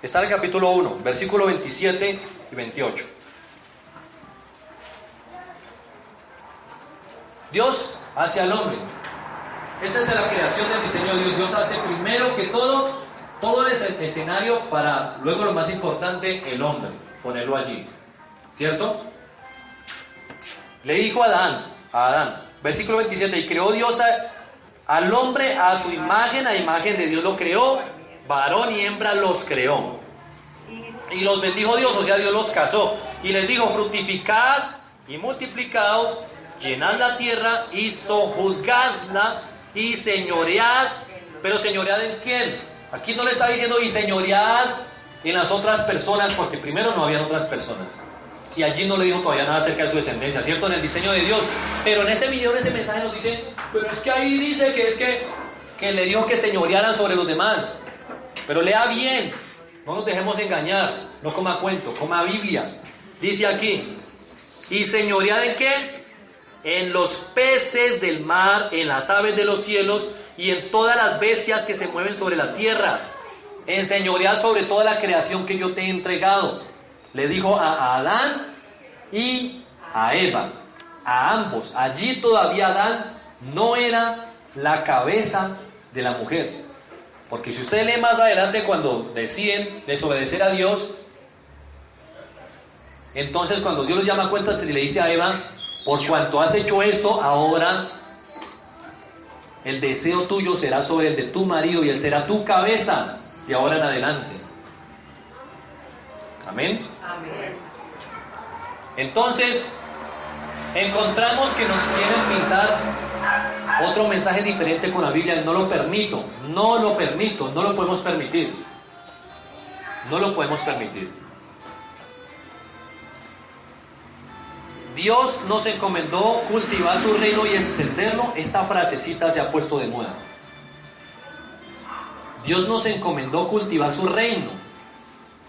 Está en el capítulo 1, versículo 27 y 28. Dios hace al hombre. Esa es la creación del diseño de Dios. Dios hace primero que todo el escenario para luego lo más importante, el hombre, ponerlo allí. ¿Cierto? Le dijo a Adán, versículo 27, y creó Dios al hombre a su imagen, a imagen de Dios lo creó, varón y hembra los creó. Y los bendijo Dios, o sea, Dios los casó. Y les dijo, fructificad y multiplicaos, llenad la tierra y sojuzgadla y señoread. Pero señoread ¿en quién? Aquí no le está diciendo y señoread en las otras personas, porque primero no habían otras personas. Y allí no le dijo todavía nada acerca de su descendencia, ¿cierto? En el diseño de Dios. Pero en ese video, en ese mensaje nos dice, pero es que ahí dice que le dijo que señorearan sobre los demás. Pero lea bien, no nos dejemos engañar, no coma cuento, coma Biblia. Dice aquí, ¿y señoread en qué? En los peces del mar, en las aves de los cielos y en todas las bestias que se mueven sobre la tierra. En señoread sobre toda la creación que yo te he entregado. Le dijo a Adán y a Eva, a ambos. Allí todavía Adán no era la cabeza de la mujer. Porque si usted lee más adelante, cuando deciden desobedecer a Dios, entonces cuando Dios los llama a cuentas, le dice a Eva, por cuanto has hecho esto, ahora el deseo tuyo será sobre el de tu marido y él será tu cabeza de ahora en adelante. Amén. Amén. Entonces, encontramos que nos quieren pintar otro mensaje diferente con la Biblia. No lo permito, no lo podemos permitir. No lo podemos permitir. Dios nos encomendó cultivar su reino y extenderlo. Esta frasecita se ha puesto de moda. Dios nos encomendó cultivar su reino.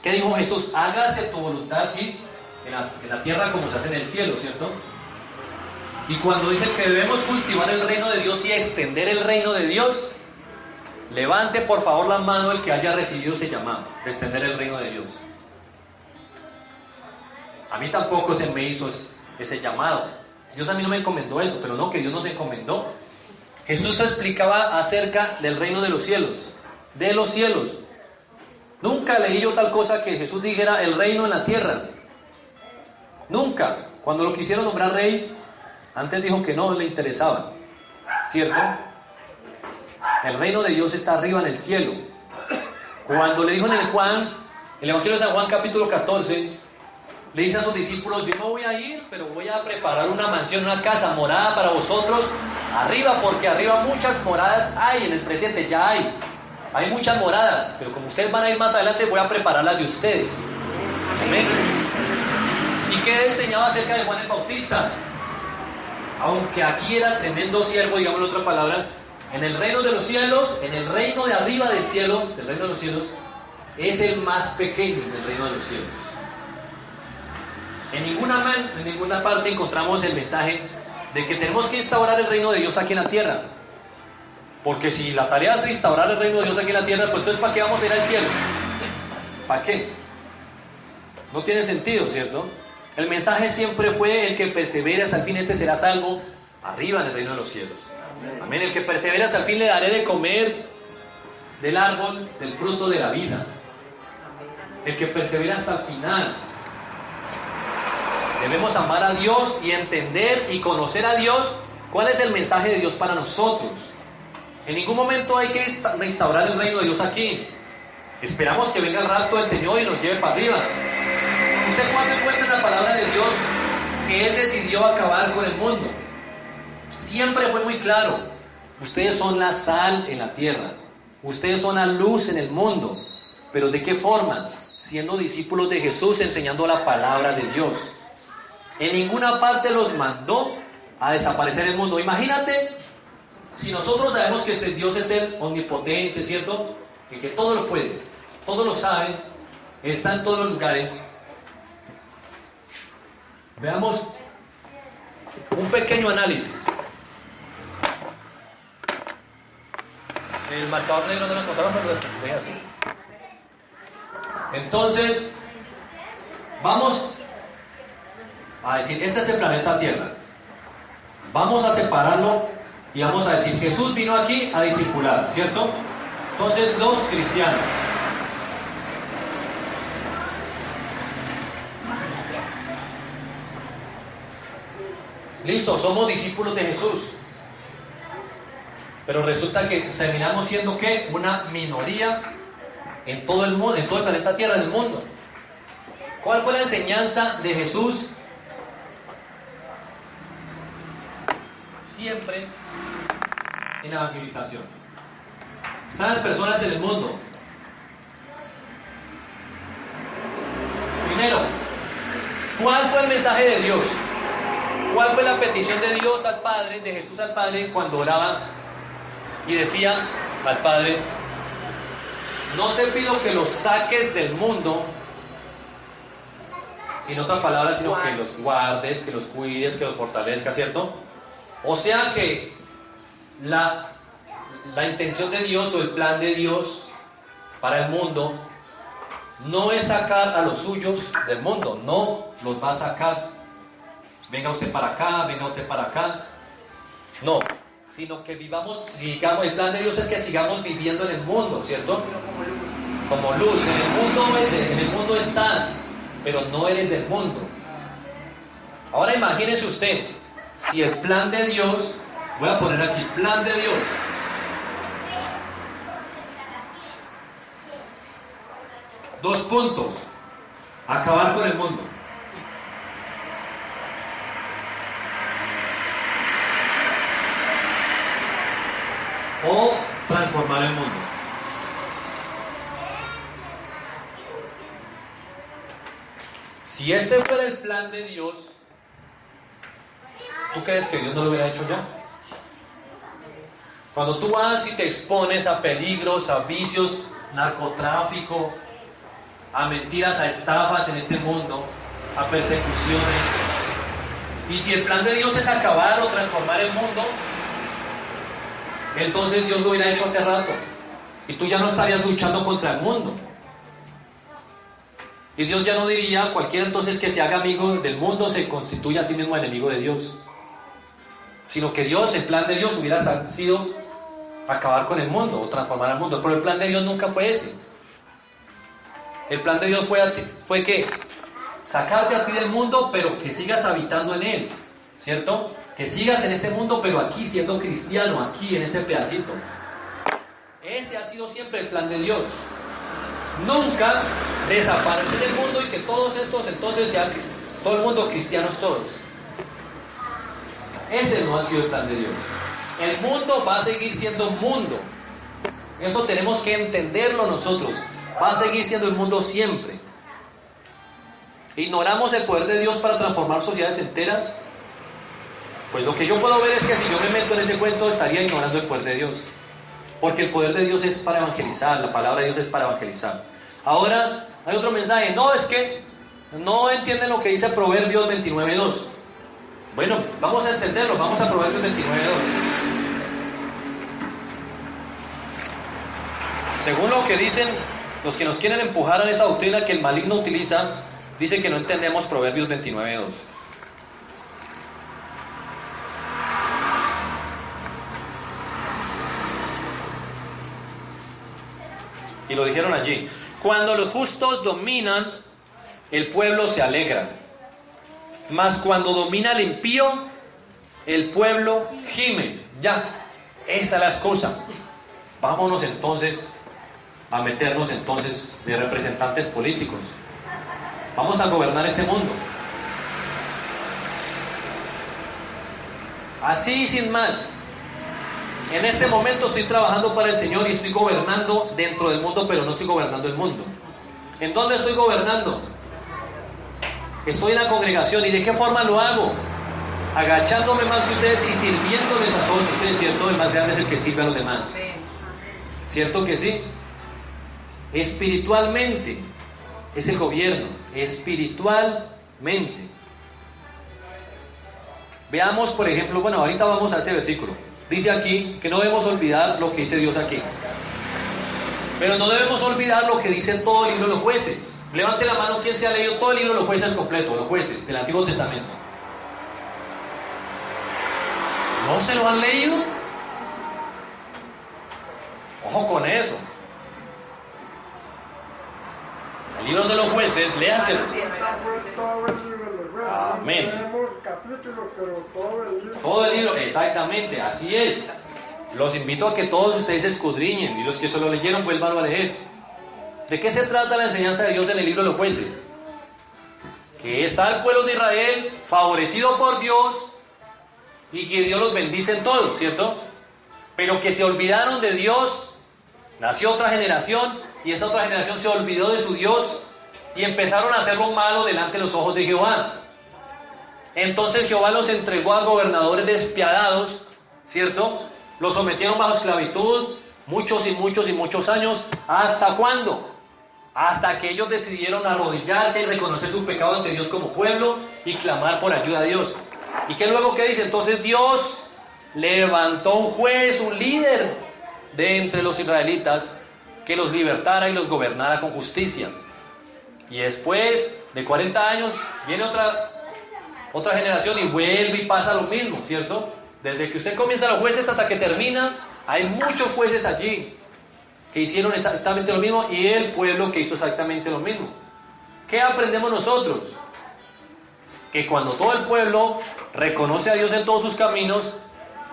¿Qué dijo Jesús? Hágase tu voluntad, sí, en la tierra como se hace en el cielo, ¿cierto? Y cuando dice que debemos cultivar el reino de Dios y extender el reino de Dios, levante por favor la mano el que haya recibido ese llamado, de extender el reino de Dios. A mí tampoco se me hizo ese llamado. Dios a mí no me encomendó eso, pero no, que Dios nos encomendó. Jesús explicaba acerca del reino de los cielos. De los cielos. Nunca leí yo tal cosa que Jesús dijera el reino en la tierra. Nunca. Cuando lo quisieron nombrar rey, antes dijo que no le interesaba. ¿Cierto? El reino de Dios está arriba en el cielo. Cuando le dijo en el Evangelio de San Juan capítulo 14, le dice a sus discípulos, yo no voy a ir, pero voy a preparar una mansión, una casa, morada para vosotros arriba, porque arriba muchas moradas hay en el presente, ya hay muchas moradas, pero como ustedes van a ir más adelante, voy a prepararlas de ustedes. Amén. ¿Y qué enseñaba acerca de Juan el Bautista? Aunque aquí era tremendo siervo, digamos en otras palabras, en el reino de los cielos, en el reino de arriba del cielo, del reino de los cielos, es el más pequeño del reino de los cielos. En ninguna parte encontramos el mensaje de que tenemos que instaurar el reino de Dios aquí en la tierra. Porque si la tarea es instaurar el reino de Dios aquí en la tierra, pues entonces ¿para qué vamos a ir al cielo? ¿Para qué? No tiene sentido, ¿cierto? El mensaje siempre fue: el que persevere hasta el fin, este será salvo arriba en el reino de los cielos. Amén. El que persevere hasta el fin, le daré de comer del árbol del fruto de la vida. El que persevera hasta el final. Debemos amar a Dios y entender y conocer a Dios. ¿Cuál es el mensaje de Dios para nosotros? En ningún momento hay que restaurar el reino de Dios aquí. Esperamos que venga el rapto del Señor y nos lleve para arriba. ¿Usted cuándo encuentra en la palabra de Dios que Él decidió acabar con el mundo? Siempre fue muy claro. Ustedes son la sal en la tierra. Ustedes son la luz en el mundo. ¿Pero de qué forma? Siendo discípulos de Jesús, enseñando la palabra de Dios. En ninguna parte los mandó a desaparecer el mundo. Imagínate si nosotros sabemos que Dios es el omnipotente, ¿cierto? Y que todo lo puede, todo lo sabe, está en todos los lugares. Veamos un pequeño análisis. El marcador negro no lo encontraron, pero lo dejé así. Entonces, vamos a decir, este es el planeta Tierra. Vamos a separarlo y vamos a decir, Jesús vino aquí a discipular, ¿cierto? Entonces, los cristianos. Listo, somos discípulos de Jesús. Pero resulta que terminamos siendo ¿qué? Una minoría en todo el mundo, en todo el planeta Tierra, en el mundo. ¿Cuál fue la enseñanza de Jesús? Siempre en evangelización. Están las personas en el mundo. Primero, ¿cuál fue el mensaje de Dios? ¿Cuál fue la petición de Dios al Padre, de Jesús al Padre, cuando oraba y decía al Padre: no te pido que los saques del mundo, en otras palabras, sino que los guardes, que los cuides, que los fortalezcas, ¿cierto? O sea que la intención de Dios o el plan de Dios para el mundo no es sacar a los suyos del mundo, no los va a sacar. Venga usted para acá, venga usted para acá. No, sino que vivamos, sigamos, el plan de Dios es que sigamos viviendo en el mundo, ¿cierto? Como luz. En el mundo estás, pero no eres del mundo. Ahora imagínese usted, si el plan de Dios, voy a poner aquí, plan de Dios. Dos puntos. Acabar con el mundo. O transformar el mundo. Si este fuera el plan de Dios, ¿tú crees que Dios no lo hubiera hecho ya? Cuando tú vas y te expones a peligros, a vicios, narcotráfico, a mentiras, a estafas en este mundo, a persecuciones, y si el plan de Dios es acabar o transformar el mundo, entonces Dios lo hubiera hecho hace rato y tú ya no estarías luchando contra el mundo, y Dios ya no diría a cualquiera entonces que se haga amigo del mundo se constituye a sí mismo enemigo de Dios, sino que Dios, el plan de Dios hubiera sido acabar con el mundo o transformar al mundo. Pero el plan de Dios nunca fue ese. El plan de Dios fue que sacarte a ti del mundo, pero que sigas habitando en él, ¿cierto? Que sigas en este mundo, pero aquí siendo cristiano, aquí en este pedacito. Ese ha sido siempre el plan de Dios. Nunca desaparecer del mundo y que todos estos entonces sean todo el mundo cristianos todos. Ese no ha sido el plan de Dios. El mundo va a seguir siendo mundo. Eso tenemos que entenderlo nosotros. Va a seguir siendo el mundo siempre. ¿Ignoramos el poder de Dios para transformar sociedades enteras? Pues lo que yo puedo ver es que si yo me meto en ese cuento estaría ignorando el poder de Dios. Porque el poder de Dios es para evangelizar, la palabra de Dios es para evangelizar. Ahora, hay otro mensaje. No, es que no entienden lo que dice Proverbios 29:2. Bueno, vamos a entenderlo, vamos a Proverbios 29:2. Según lo que dicen los que nos quieren empujar a esa doctrina que el maligno utiliza, dice que no entendemos Proverbios 29:2. Y lo dijeron allí: cuando los justos dominan, el pueblo se alegra. Mas cuando domina el impío, el pueblo gime. Ya, esa es la excusa. Vámonos entonces a meternos entonces de representantes políticos. Vamos a gobernar este mundo. Así sin más. En este momento estoy trabajando para el Señor y estoy gobernando dentro del mundo, pero no estoy gobernando el mundo. ¿En dónde estoy gobernando? Estoy en la congregación. ¿Y de qué forma lo hago? Agachándome más que ustedes y sirviéndoles a todos ustedes, ¿cierto? El más grande es el que sirve a los demás. ¿Cierto que sí? Espiritualmente es el gobierno, espiritualmente. Veamos, por ejemplo, bueno, ahorita vamos a ese versículo. Dice aquí que no debemos olvidar lo que dice Dios aquí. Pero no debemos olvidar lo que dice todo el libro de los jueces. Levante la mano quien se ha leído todo el libro de los jueces completo, los jueces del Antiguo Testamento. ¿No se lo han leído? Ojo con eso. El libro de los jueces, léaselo. Sí, es verdad, sí, sí. Todo el libro de los jueces. Amén. Tenemos capítulos, pero todo el libro. Todo el libro, exactamente, así es. Los invito a que todos ustedes escudriñen y los que se lo leyeron vuelvan a leer. ¿De qué se trata la enseñanza de Dios en el libro de los jueces? Que está el pueblo de Israel favorecido por Dios y que Dios los bendice en todo, ¿cierto? Pero que se olvidaron de Dios, nació otra generación y esa otra generación se olvidó de su Dios y empezaron a hacer lo malo delante de los ojos de Jehová. Entonces Jehová los entregó a gobernadores despiadados, ¿cierto? Los sometieron bajo esclavitud muchos y muchos y muchos años. ¿Hasta cuándo? Hasta que ellos decidieron arrodillarse y reconocer su pecado ante Dios como pueblo y clamar por ayuda a Dios. ¿Y qué luego qué dice? Entonces Dios levantó un juez, un líder de entre los israelitas que los libertara y los gobernara con justicia. Y después de 40 años viene otra generación y vuelve y pasa lo mismo, ¿cierto? Desde que usted comienza los jueces hasta que termina, hay muchos jueces allí que hicieron exactamente lo mismo y el pueblo que hizo exactamente lo mismo. ¿Qué aprendemos nosotros? Que cuando todo el pueblo reconoce a Dios en todos sus caminos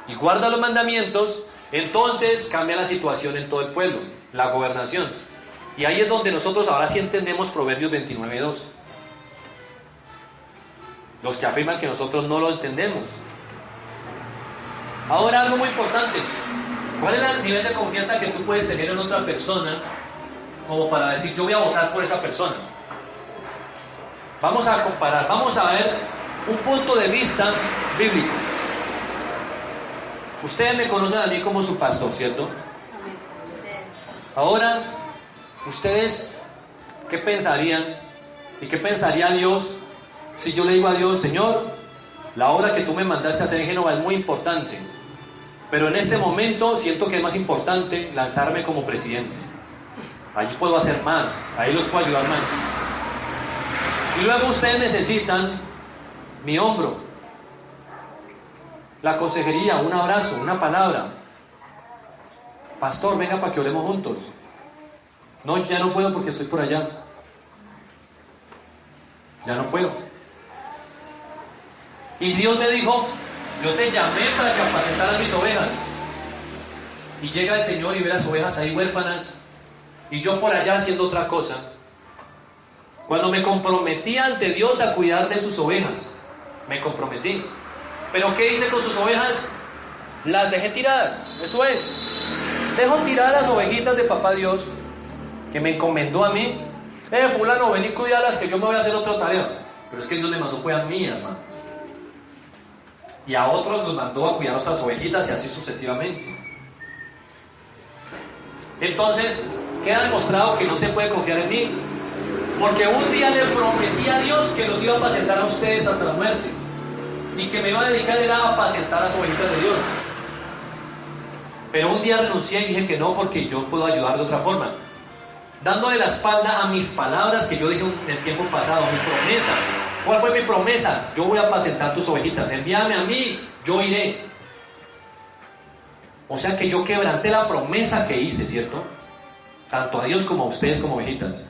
y guarda los mandamientos, entonces cambia la situación en todo el pueblo, la gobernación. Y ahí es donde nosotros ahora sí entendemos Proverbios 29:2. Los que afirman que nosotros no lo entendemos. Ahora algo muy importante. ¿Cuál es el nivel de confianza que tú puedes tener en otra persona como para decir yo voy a votar por esa persona? Vamos a comparar, vamos a ver un punto de vista bíblico. Ustedes me conocen a mí como su pastor, ¿cierto? Ahora, ¿ustedes qué pensarían y qué pensaría Dios si yo le digo a Dios, Señor, la obra que tú me mandaste a hacer en Génova es muy importante, pero en este momento siento que es más importante lanzarme como presidente? Allí puedo hacer más, ahí los puedo ayudar más. Y luego ustedes necesitan mi hombro, la consejería, un abrazo, una palabra. Pastor, venga para que oremos juntos. No, ya no puedo porque estoy por allá. Ya no puedo. Y Dios me dijo, yo te llamé para que apacentaras mis ovejas. Y llega el Señor y ve las ovejas ahí huérfanas y yo por allá haciendo otra cosa. Cuando me comprometí ante Dios a cuidar de sus ovejas, me comprometí. ¿Pero qué hice con sus ovejas? Las dejé tiradas, eso es. Dejo tiradas las ovejitas de papá Dios, que me encomendó a mí. Fulano, ven y cuídalas que yo me voy a hacer otra tarea. Pero es que Dios me mandó fue a mí, hermano. Y a otros los mandó a cuidar otras ovejitas y así sucesivamente. Entonces, queda demostrado que no se puede confiar en mí. Porque un día le prometí a Dios que los iba a apacentar a ustedes hasta la muerte. Y que me iba a dedicar era a apacentar a las ovejitas de Dios. Pero un día renuncié y dije que no, porque yo puedo ayudar de otra forma. Dándole la espalda a mis palabras que yo dije en el tiempo pasado, mi promesa. ¿Cuál fue mi promesa? Yo voy a apacentar tus ovejitas. Envíame a mí, yo iré. O sea que yo quebranté la promesa que hice, ¿cierto? Tanto a Dios como a ustedes como ovejitas.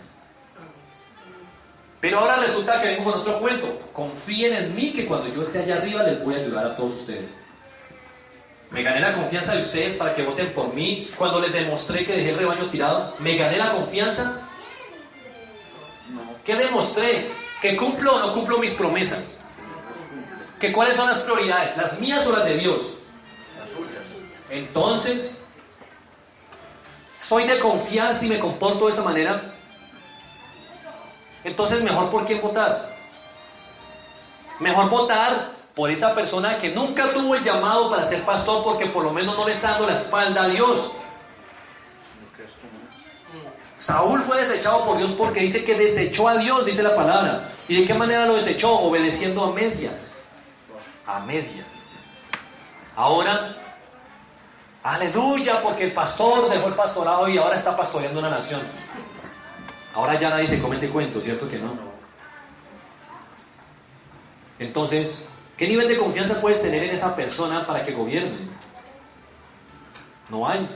Pero ahora resulta que vengo con otro cuento. Confíen en mí que cuando yo esté allá arriba les voy a ayudar a todos ustedes. Me gané la confianza de ustedes para que voten por mí cuando les demostré que dejé el rebaño tirado. ¿Me gané la confianza? ¿Qué demostré? ¿Que cumplo o no cumplo mis promesas? ¿Que cuáles son las prioridades? ¿Las mías o las de Dios? Entonces, ¿soy de confiar si me comporto de esa manera? Entonces, ¿mejor por quién votar? Mejor votar por esa persona que nunca tuvo el llamado para ser pastor porque por lo menos no le está dando la espalda a Dios. Saúl fue desechado por Dios porque dice que desechó a Dios, dice la palabra. ¿Y de qué manera lo desechó? Obedeciendo a medias. A medias. Ahora, aleluya, porque el pastor dejó el pastorado y ahora está pastoreando una nación. Ahora ya nadie se come ese cuento, ¿cierto que no? Entonces, ¿qué nivel de confianza puedes tener en esa persona para que gobierne? No hay.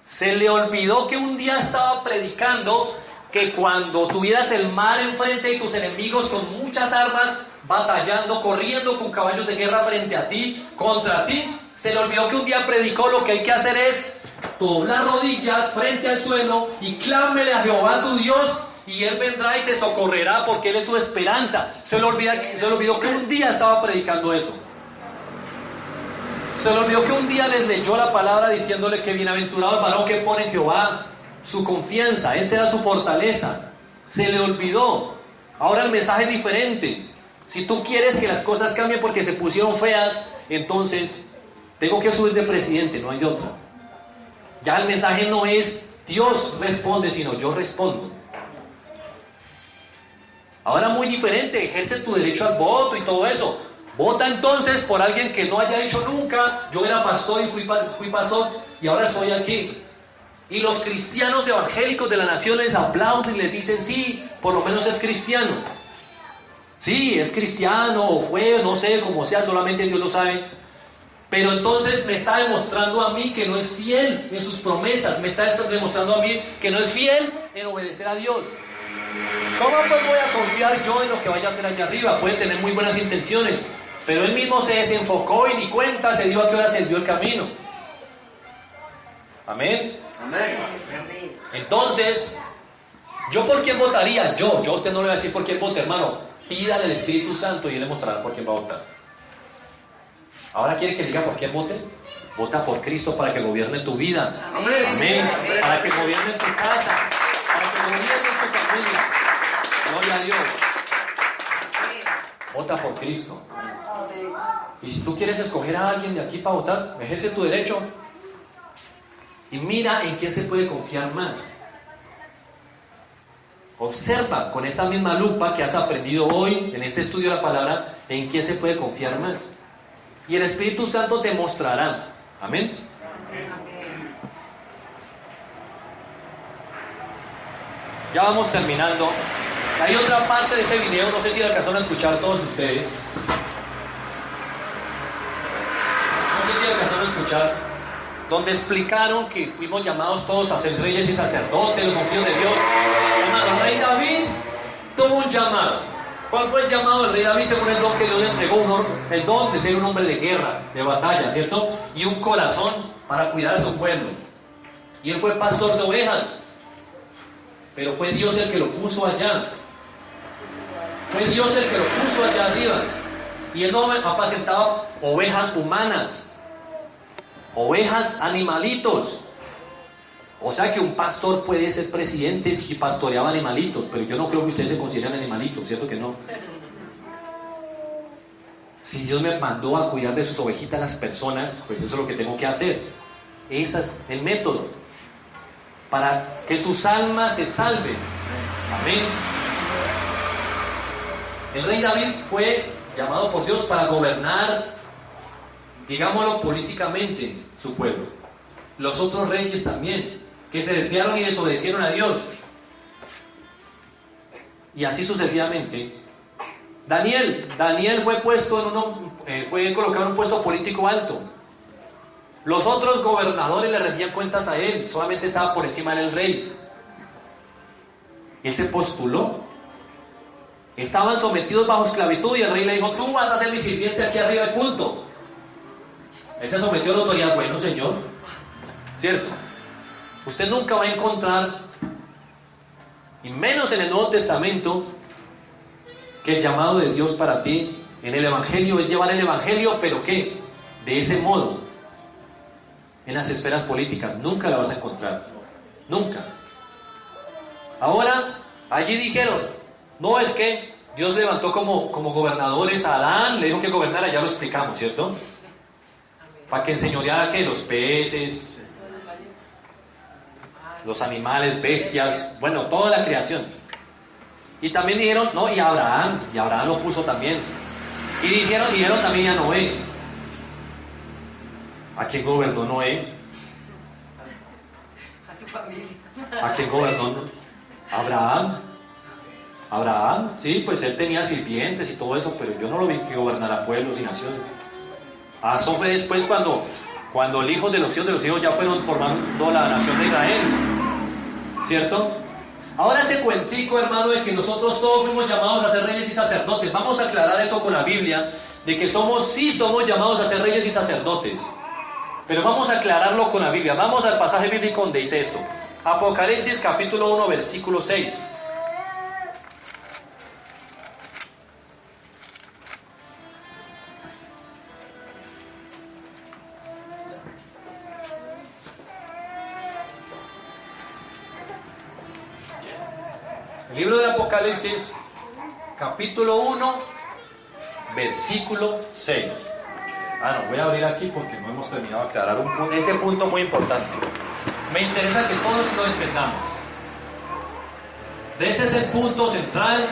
Se le olvidó que un día estaba predicando que cuando tuvieras el mar enfrente y tus enemigos con muchas armas, batallando, corriendo con caballos de guerra frente a ti, contra ti, se le olvidó que un día predicó: lo que hay que hacer es doblar rodillas frente al suelo y clámele a Jehová tu Dios, y Él vendrá y te socorrerá, porque Él es tu esperanza. Se le olvidó que un día estaba predicando eso. Se le olvidó que un día les leyó la palabra diciéndole que bienaventurado el varón que pone en Jehová su confianza, esa era su fortaleza. Se le olvidó. Ahora el mensaje es diferente. Si tú quieres que las cosas cambien porque se pusieron feas, entonces tengo que subir de presidente, no hay de otra. Ya el mensaje no es Dios responde, sino yo respondo. Ahora muy diferente, ejerce tu derecho al voto y todo eso. Vota entonces por alguien que no haya dicho nunca: yo era pastor y fui pastor y ahora estoy aquí. Y los cristianos evangélicos de la nación les aplauden y les dicen: sí, por lo menos es cristiano. Sí, es cristiano, o fue, no sé, como sea, solamente Dios lo sabe. Pero entonces me está demostrando a mí que no es fiel en sus promesas. Me está demostrando a mí que no es fiel en obedecer a Dios. ¿Cómo pues voy a confiar yo en lo que vaya a hacer allá arriba? Puede tener muy buenas intenciones, pero él mismo se desenfocó y ni cuenta se dio a qué hora se dio el camino. Amén. Amén. Entonces, ¿yo por quién votaría? Yo a usted no le voy a decir por quién vote, hermano. Pídale al Espíritu Santo y Él le mostrará por quién va a votar. Ahora quiere que diga por quién vote. Vota por Cristo para que gobierne tu vida. Amén. Amén. Para que gobierne tu casa, para que gobierne tu familia. Gloria a Dios. Vota por Cristo. Y si tú quieres escoger a alguien de aquí para votar, ejerce tu derecho. Y mira en quién se puede confiar más. Observa con esa misma lupa que has aprendido hoy en este estudio de la palabra, en quién se puede confiar más. Y el Espíritu Santo te mostrará. Amén. Ya vamos terminando. Hay otra parte de ese video, no sé si alcanzaron a escuchar todos ustedes. No sé si alcanzaron a escuchar, donde explicaron que fuimos llamados todos a ser reyes y sacerdotes, los ungidos de Dios. Hermano, el rey David tuvo un llamado. ¿Cuál fue el llamado del rey David según el don que Dios le entregó? El don de ser un hombre de guerra, de batalla, ¿cierto? Y un corazón para cuidar a su pueblo. Y él fue pastor de ovejas. Pero fue Dios el que lo puso allá. Fue Dios el que lo puso allá arriba. Y él no apacentaba ovejas humanas, ovejas, animalitos. O sea que un pastor puede ser presidente si pastoreaba animalitos, pero yo no creo que ustedes se consideren animalitos, ¿cierto que no? Si Dios me mandó a cuidar de sus ovejitas las personas, pues eso es lo que tengo que hacer. Ese es el método, para que sus almas se salven. Amén. El rey David fue llamado por Dios para gobernar, digámoslo políticamente, su pueblo. Los otros reyes también, que se desviaron y desobedecieron a Dios. Y así sucesivamente. Daniel fue puesto fue colocado en un puesto político alto. Los otros gobernadores le rendían cuentas a él, solamente estaba por encima del rey. Él se postuló. Estaban sometidos bajo esclavitud y el rey le dijo: tú vas a ser mi sirviente aquí arriba y punto. Él se sometió a la autoridad. Bueno, señor, ¿cierto? Usted nunca va a encontrar, y menos en el Nuevo Testamento, que el llamado de Dios para ti en el Evangelio es llevar el Evangelio, pero ¿qué? De ese modo, en las esferas políticas, nunca la vas a encontrar, nunca. Ahora, allí dijeron, no, es que Dios levantó como gobernadores a Adán, le dijo que gobernara, ya lo explicamos, ¿cierto? Para que enseñoreara que los peces, los animales, bestias, bueno, toda la creación. Y también dijeron, no, y Abraham lo puso también. Y dijeron también a Noé. ¿A quién gobernó Noé? A su familia. ¿A quién gobernó? Abraham, sí, pues él tenía sirvientes y todo eso, pero yo no lo vi que gobernara pueblos y naciones. Eso fue después cuando el hijo de los hijos ya fueron formando la nación de Israel, ¿cierto? Ahora ese cuentico, hermano, de que nosotros todos fuimos llamados a ser reyes y sacerdotes, vamos a aclarar eso con la Biblia, de que sí somos llamados a ser reyes y sacerdotes. Pero vamos a aclararlo con la Biblia. Vamos al pasaje bíblico donde dice esto. Apocalipsis capítulo 1, versículo 6. El libro de Apocalipsis, capítulo 1, versículo 6. No, voy a abrir aquí porque no hemos terminado de aclarar ese punto muy importante. Me interesa que todos lo entendamos. Ese es el punto central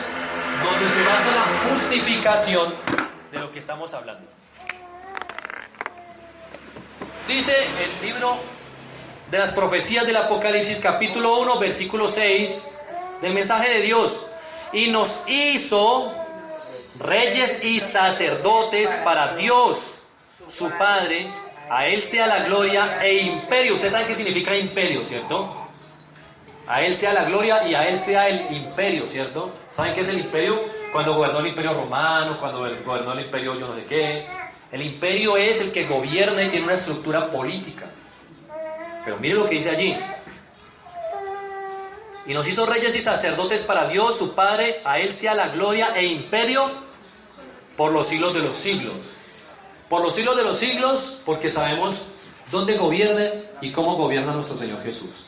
donde se basa la justificación de lo que estamos hablando. Dice el libro de las profecías del Apocalipsis, capítulo 1, versículo 6, del mensaje de Dios. Y nos hizo reyes y sacerdotes para Dios, su Padre. A Él sea la gloria e imperio. Ustedes saben qué significa imperio, ¿cierto? A Él sea la gloria y a Él sea el imperio, ¿cierto? ¿Saben qué es el imperio? Cuando gobernó el imperio romano, cuando gobernó el imperio yo no sé qué. El imperio es el que gobierna y tiene una estructura política. Pero miren lo que dice allí. Y nos hizo reyes y sacerdotes para Dios, su Padre. A Él sea la gloria e imperio por los siglos de los siglos. Por los siglos de los siglos, porque sabemos dónde gobierna y cómo gobierna nuestro Señor Jesús.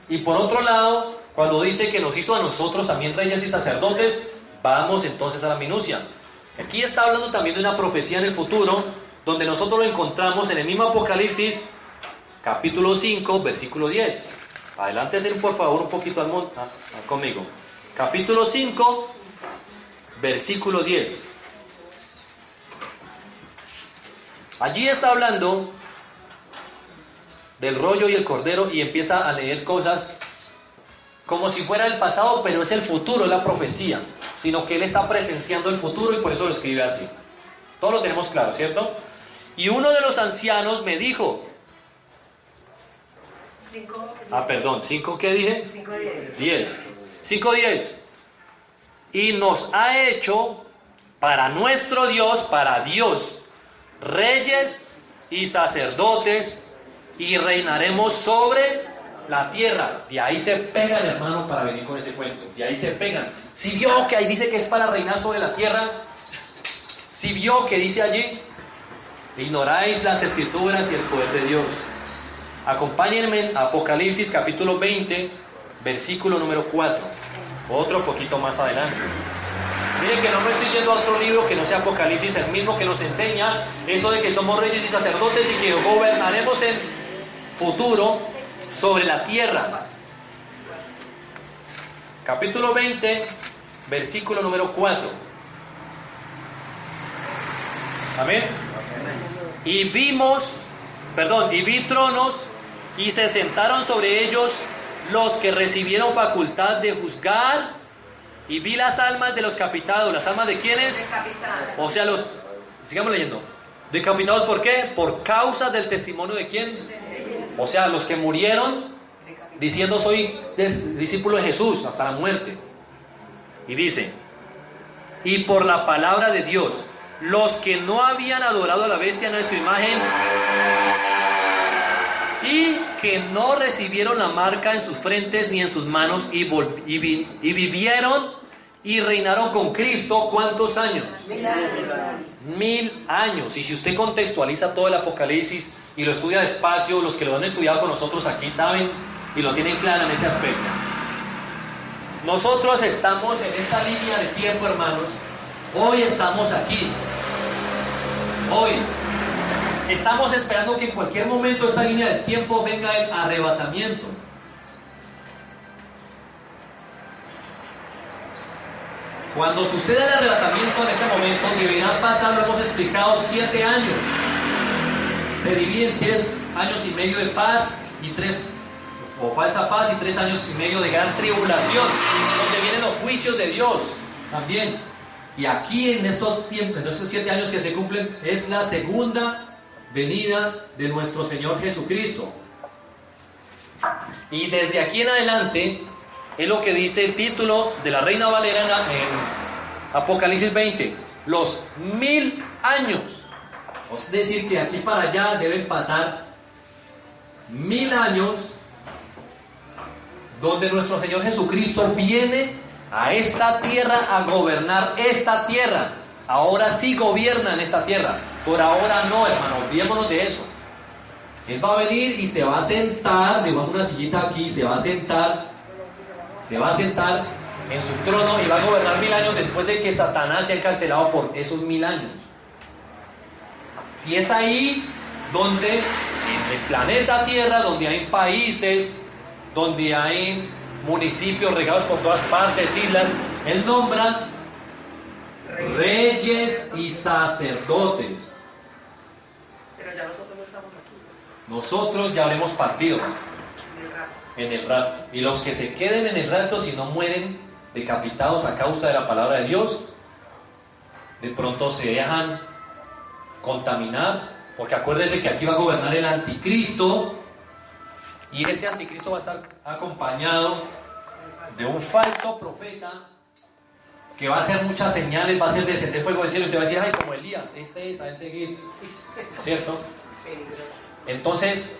Y por otro lado, cuando dice que nos hizo a nosotros también reyes y sacerdotes, vamos entonces a la minucia. Aquí está hablando también de una profecía en el futuro, donde nosotros lo encontramos en el mismo Apocalipsis, capítulo 5, versículo 10. Adelántense por favor un poquito conmigo. Capítulo 5, versículo 10. Allí está hablando del rollo y el cordero y empieza a leer cosas como si fuera el pasado, pero es el futuro, es la profecía, sino que él está presenciando el futuro y por eso lo escribe así. Todo lo tenemos claro, ¿cierto? Y uno de los ancianos me dijo... 5, ¿qué dije? 10. 5:10. Y nos ha hecho para nuestro Dios, para Dios, reyes y sacerdotes, y reinaremos sobre la tierra. De ahí se pegan, hermano, para venir con ese cuento. De ahí se pegan. Si vio que ahí dice que es para reinar sobre la tierra, si vio que dice allí, ignoráis las escrituras y el poder de Dios. Acompáñenme en Apocalipsis capítulo 20, versículo número 4. Otro poquito más adelante. Miren que no me estoy yendo a otro libro que no sea Apocalipsis, el mismo que nos enseña eso de que somos reyes y sacerdotes y que gobernaremos en futuro sobre la tierra. Capítulo 20, versículo número 4. Amén. Y vi tronos y se sentaron sobre ellos los que recibieron facultad de juzgar. Y vi las almas de los decapitados. ¿Las almas de quiénes? O sea, sigamos leyendo. ¿Decapitados por qué? Por causa del testimonio de quién. O sea, los que murieron diciendo soy discípulo de Jesús hasta la muerte. Y dice, y por la palabra de Dios, los que no habían adorado a la bestia en su imagen y que no recibieron la marca en sus frentes ni en sus manos y vivieron y reinaron con Cristo. ¿Cuántos años? 1000 años. Y si usted contextualiza todo el Apocalipsis y lo estudia despacio, los que lo han estudiado con nosotros aquí saben y lo tienen claro en ese aspecto. Nosotros estamos en esa línea de tiempo, hermanos. Hoy estamos aquí. Hoy estamos esperando que en cualquier momento esta línea de tiempo venga el arrebatamiento. Cuando suceda el arrebatamiento en ese momento, deberán pasar, lo hemos explicado, 7 años. Se divide en 3 años y medio de paz y 3, o falsa paz, y 3 años y medio de gran tribulación, donde vienen los juicios de Dios también. Y aquí en estos tiempos, en estos 7 años que se cumplen, es la segunda venida de nuestro Señor Jesucristo. Y desde aquí en adelante, es lo que dice el título de la Reina Valera en Apocalipsis 20. Los 1000 años. Es decir, que de aquí para allá deben pasar 1000 años donde nuestro Señor Jesucristo viene a esta tierra a gobernar esta tierra. Ahora sí gobierna en esta tierra. Por ahora no, hermano, olvidémonos de eso. Él va a venir y se va a sentar, llevamos una sillita aquí, se va a sentar en su trono y va a gobernar 1000 años después de que Satanás se ha encarcelado por esos 1000 años. Y es ahí donde, en el planeta Tierra, donde hay países, donde hay municipios regados por todas partes, islas, Él nombra reyes y sacerdotes. Pero ya nosotros no estamos aquí. Nosotros ya habremos partido en el rapto. Y los que se queden en el rapto, si no mueren decapitados a causa de la palabra de Dios, de pronto se dejan contaminar, porque acuérdense que aquí va a gobernar el anticristo, y este anticristo va a estar acompañado de un falso profeta que va a hacer muchas señales, va a hacer descender fuego del cielo, y usted va a decir, ay, como Elías, este es, a él seguir, ¿cierto? Entonces,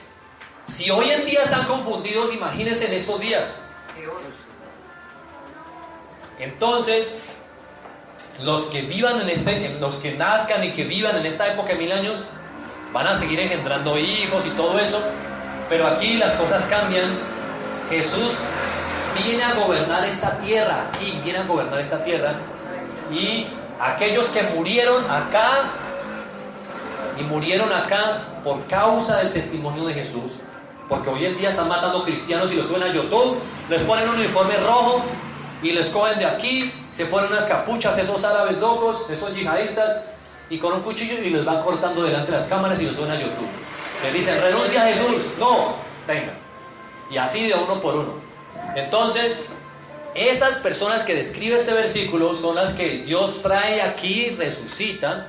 si hoy en día están confundidos, imagínense en estos días. Entonces, los que vivan los que nazcan y que vivan en esta época de 1000 años, van a seguir engendrando hijos y todo eso, pero aquí las cosas cambian. Jesús viene a gobernar esta tierra, aquí viene a gobernar esta tierra, y aquellos que murieron acá, y murieron acá por causa del testimonio de Jesús, porque hoy en día están matando cristianos y los suben a YouTube, les ponen un uniforme rojo y les cogen de aquí, se ponen unas capuchas, esos árabes locos, esos yihadistas, y con un cuchillo y les van cortando delante de las cámaras y los suben a YouTube. Les dicen, renuncia a Jesús, no, venga. Y así de uno por uno. Entonces, esas personas que describe este versículo son las que Dios trae aquí, resucitan,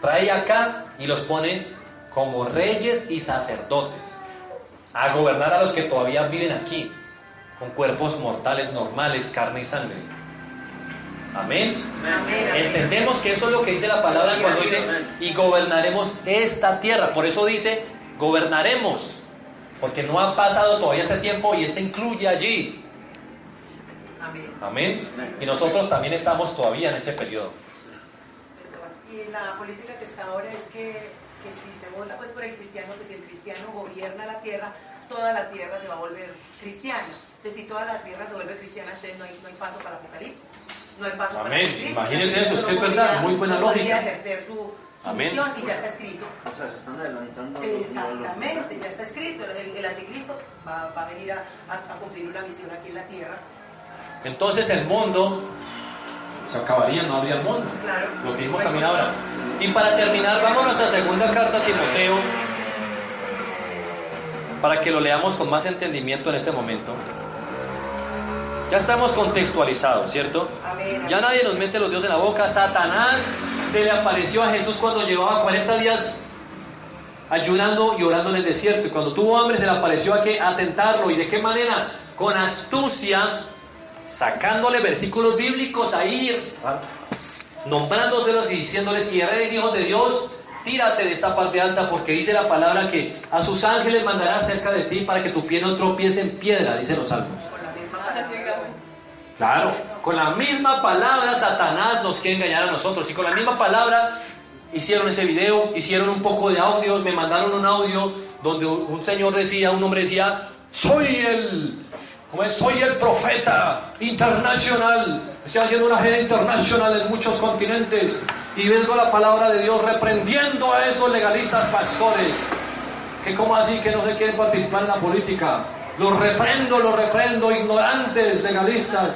trae acá y los pone como reyes y sacerdotes a gobernar a los que todavía viven aquí, con cuerpos mortales normales, carne y sangre. Amén. Entendemos que eso es lo que dice la palabra cuando dice, y gobernaremos esta tierra. Por eso dice, gobernaremos, porque no ha pasado todavía este tiempo y se incluye allí. Amén. Y nosotros también estamos todavía en este periodo. Y la política que está ahora es que si se vota pues por el cristiano, que si el cristiano gobierna la tierra, toda la tierra se va a volver cristiana. Entonces, si toda la tierra se vuelve cristiana, entonces no hay paso para el Apocalipsis. No hay paso para el Cristo. Imagínense eso, es que es verdad, muy buena lógica. Ejercer su misión y ya está escrito. O sea, se están adelantando. Exactamente, ya está escrito. El anticristo va a venir a cumplir una misión aquí en la tierra. Entonces el mundo se acabaría, no habría mundo. Pues claro. Lo que dijimos también ahora. Y para terminar, vámonos a segunda carta a Timoteo, para que lo leamos con más entendimiento en este momento. Ya estamos contextualizados, ¿cierto? Amén. Ya nadie nos mete los dedos en la boca. Satanás se le apareció a Jesús cuando llevaba 40 días ayunando y orando en el desierto. Y cuando tuvo hambre se le apareció a tentarlo. ¿Y de qué manera? Con astucia, sacándole versículos bíblicos ahí, nombrándoselos y diciéndoles, si eres hijos de Dios, tírate de esta parte alta, porque dice la palabra que a sus ángeles mandará cerca de ti para que tu pie no tropiece en piedra, dice los salmos. Claro, con la misma palabra Satanás nos quiere engañar a nosotros, y con la misma palabra hicieron ese video, hicieron un poco de audios, me mandaron un audio donde un hombre decía, soy el profeta internacional, estoy haciendo una gira internacional en muchos continentes y vengo la palabra de Dios reprendiendo a esos legalistas pastores que como así que no se quieren participar en la política. Los reprendo, ignorantes, legalistas,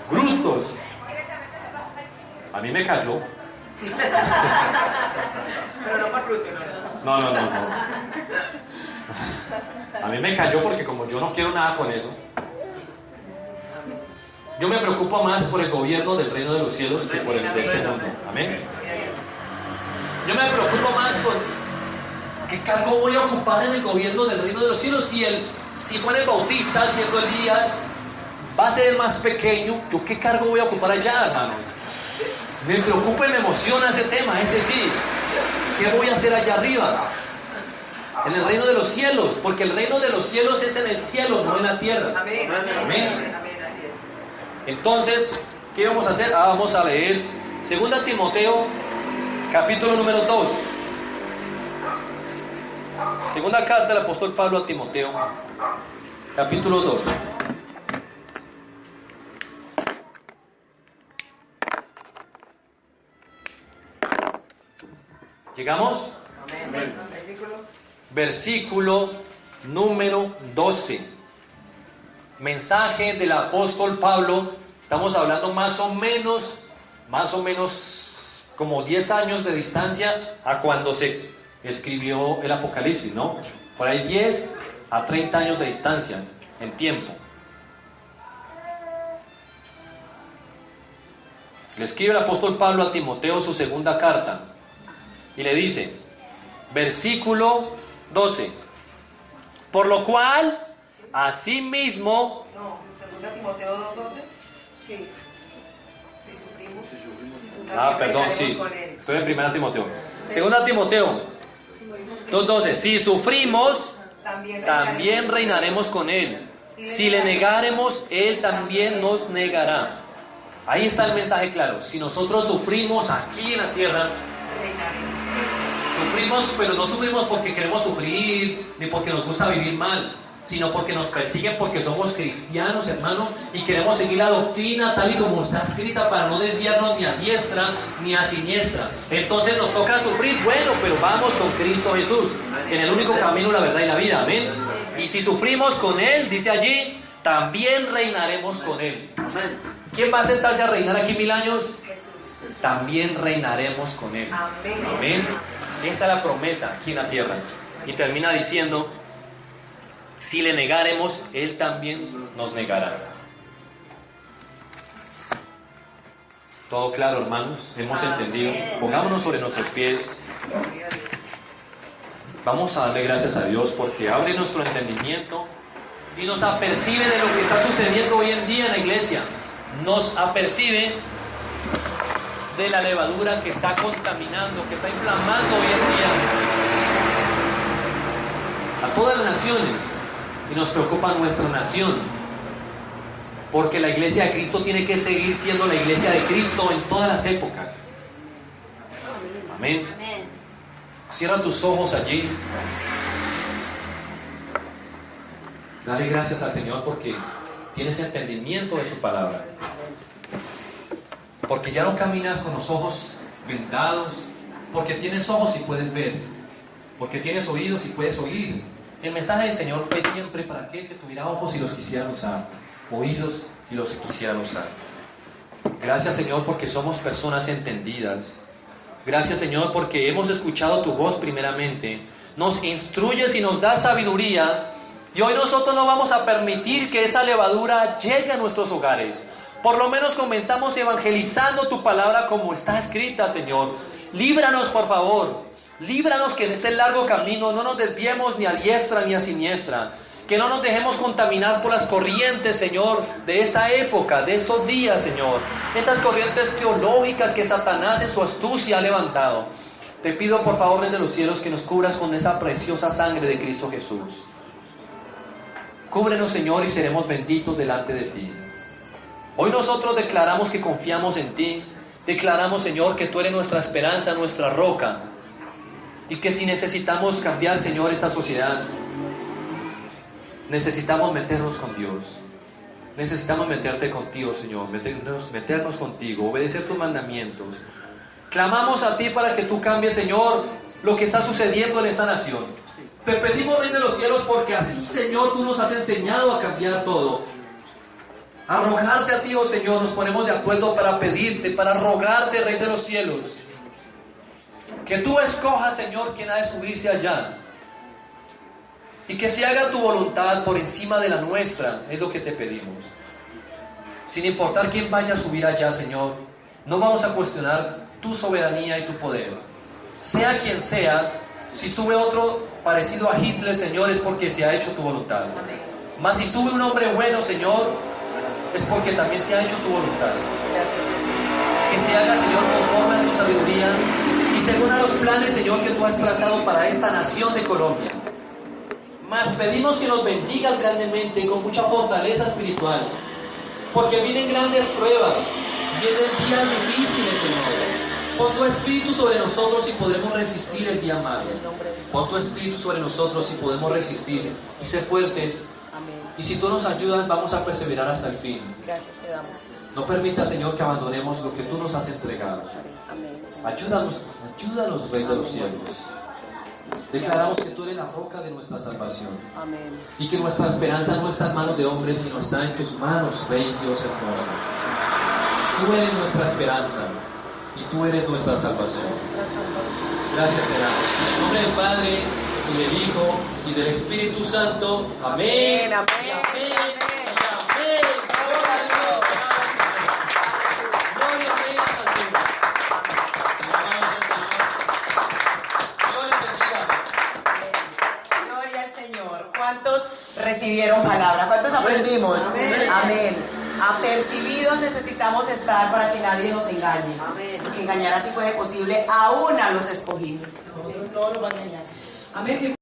brutos. A mí me cayó. Pero no para bruto, No. A mí me cayó porque como yo no quiero nada con eso, yo me preocupo más por el gobierno del reino de los cielos que por el de este mundo. Amén. Yo me preocupo más por qué cargo voy a ocupar en el gobierno del reino de los cielos. Si Juan el Bautista, siendo Elías, va a ser el más pequeño, ¿yo qué cargo voy a ocupar allá, hermanos? Me preocupa y me emociona ese tema, ese sí. ¿Qué voy a hacer allá arriba? En el reino de los cielos, porque el reino de los cielos es en el cielo, no en la tierra. Amén. Amén. Amén, así es. Entonces, ¿qué vamos a hacer? Vamos a leer 2 Timoteo, capítulo número 2. Segunda carta del apóstol Pablo a Timoteo, capítulo 2. ¿Llegamos? Amén. Versículo. Versículo número 12. Mensaje del apóstol Pablo. Estamos hablando más o menos como 10 años de distancia a cuando se escribió el Apocalipsis, ¿no? Por ahí 10 a 30 años de distancia en tiempo. Le escribe el apóstol Pablo a Timoteo su segunda carta y le dice, versículo 12, por lo cual, asimismo, No, 2 Timoteo 2:12. Sí. Si sufrimos. perdón, sí, estoy en 1 Timoteo. 2 Timoteo 2:12, si sufrimos, también reinaremos con Él. Si le negaremos, Él también nos negará. Ahí está el mensaje claro. Si nosotros sufrimos aquí en la tierra, sufrimos, pero no sufrimos porque queremos sufrir, ni porque nos gusta vivir mal, sino porque nos persiguen porque somos cristianos, hermanos, y queremos seguir la doctrina tal y como está escrita para no desviarnos ni a diestra ni a siniestra. Entonces nos toca sufrir, bueno, pero vamos con Cristo Jesús, en el único camino, la verdad y la vida, amén. Y si sufrimos con Él, dice allí, también reinaremos con Él. ¿Quién va a sentarse a reinar aquí 1000 años? Jesús. También reinaremos con Él. Amén. Amén. Esa es la promesa aquí en la tierra. Y termina diciendo, si le negaremos, Él también nos negará. ¿Todo claro, hermanos? ¿Hemos entendido? Pongámonos sobre nuestros pies. Gloria a Dios. Vamos a darle gracias a Dios porque abre nuestro entendimiento y nos apercibe de lo que está sucediendo hoy en día en la iglesia. Nos apercibe de la levadura que está contaminando, que está inflamando hoy en día a todas las naciones. Y nos preocupa nuestra nación, porque la iglesia de Cristo tiene que seguir siendo la iglesia de Cristo en todas las épocas. Amén. Cierra tus ojos allí. Dale gracias al Señor porque tienes entendimiento de su palabra. Porque ya no caminas con los ojos vendados, porque tienes ojos y puedes ver, porque tienes oídos y puedes oír. El mensaje del Señor fue siempre para aquel que tuviera ojos y los quisiera usar, oídos y los quisiera usar. Gracias, Señor, porque somos personas entendidas. Gracias, Señor, porque hemos escuchado tu voz primeramente. Nos instruyes y nos das sabiduría. Y hoy nosotros no vamos a permitir que esa levadura llegue a nuestros hogares. Por lo menos comenzamos evangelizando tu palabra como está escrita, Señor. Líbranos, por favor. Líbranos que en este largo camino no nos desviemos ni a diestra ni a siniestra. Que no nos dejemos contaminar por las corrientes, Señor, de esta época, de estos días, Señor. Esas corrientes teológicas que Satanás en su astucia ha levantado. Te pido, por favor, desde los cielos, que nos cubras con esa preciosa sangre de Cristo Jesús. Cúbrenos, Señor, y seremos benditos delante de ti. Hoy nosotros declaramos que confiamos en ti. Declaramos, Señor, que tú eres nuestra esperanza, nuestra roca. Y que si necesitamos cambiar, Señor, esta sociedad, necesitamos meternos con Dios. Necesitamos meterte contigo, Señor. Meternos contigo, obedecer tus mandamientos. Clamamos a ti para que tú cambies, Señor, lo que está sucediendo en esta nación. Te pedimos, Rey de los cielos, porque así, Señor, tú nos has enseñado a cambiar todo. A rogarte a ti, oh Señor, nos ponemos de acuerdo para pedirte, para rogarte, Rey de los cielos, que tú escojas, Señor, quien ha de subirse allá. Y que se haga tu voluntad por encima de la nuestra, es lo que te pedimos. Sin importar quién vaya a subir allá, Señor, no vamos a cuestionar tu soberanía y tu poder. Sea quien sea, si sube otro parecido a Hitler, Señor, es porque se ha hecho tu voluntad. Mas si sube un hombre bueno, Señor, es porque también se ha hecho tu voluntad. Gracias, Jesús. Que se haga, Señor, conforme a tu sabiduría y según a los planes, Señor, que tú has trazado para esta nación de Colombia. Mas pedimos que nos bendigas grandemente y con mucha fortaleza espiritual, porque vienen grandes pruebas, vienen días difíciles, Señor. Pon tu espíritu sobre nosotros y podremos resistir el día malo. Pon tu espíritu sobre nosotros y podemos resistir y ser fuertes. Amén. Y si tú nos ayudas, vamos a perseverar hasta el fin. Gracias te damos, Jesús. No permita, Señor, que abandonemos lo que tú nos has entregado. Amén, Señor. Ayúdanos, Rey de los cielos. Declaramos que tú eres la roca de nuestra salvación. Amén. Y que nuestra esperanza no está en manos de hombres, sino está en tus manos, Rey Dios hermoso. Tú eres nuestra esperanza y tú eres nuestra salvación. Gracias, Señor. En el nombre del Padre, y del Hijo, y del Espíritu Santo. Amén. Amén, Y amén, amén. amén. Y amén. Gloria a Dios. Gloria a Dios. Gloria a Dios. Gloria al Señor. ¿Cuántos recibieron palabra? ¿Cuántos aprendimos? Amén. Amén. Apercibidos necesitamos estar para que nadie nos engañe. Porque engañar así fue posible aún a los escogidos. No los va a engañar. Amén.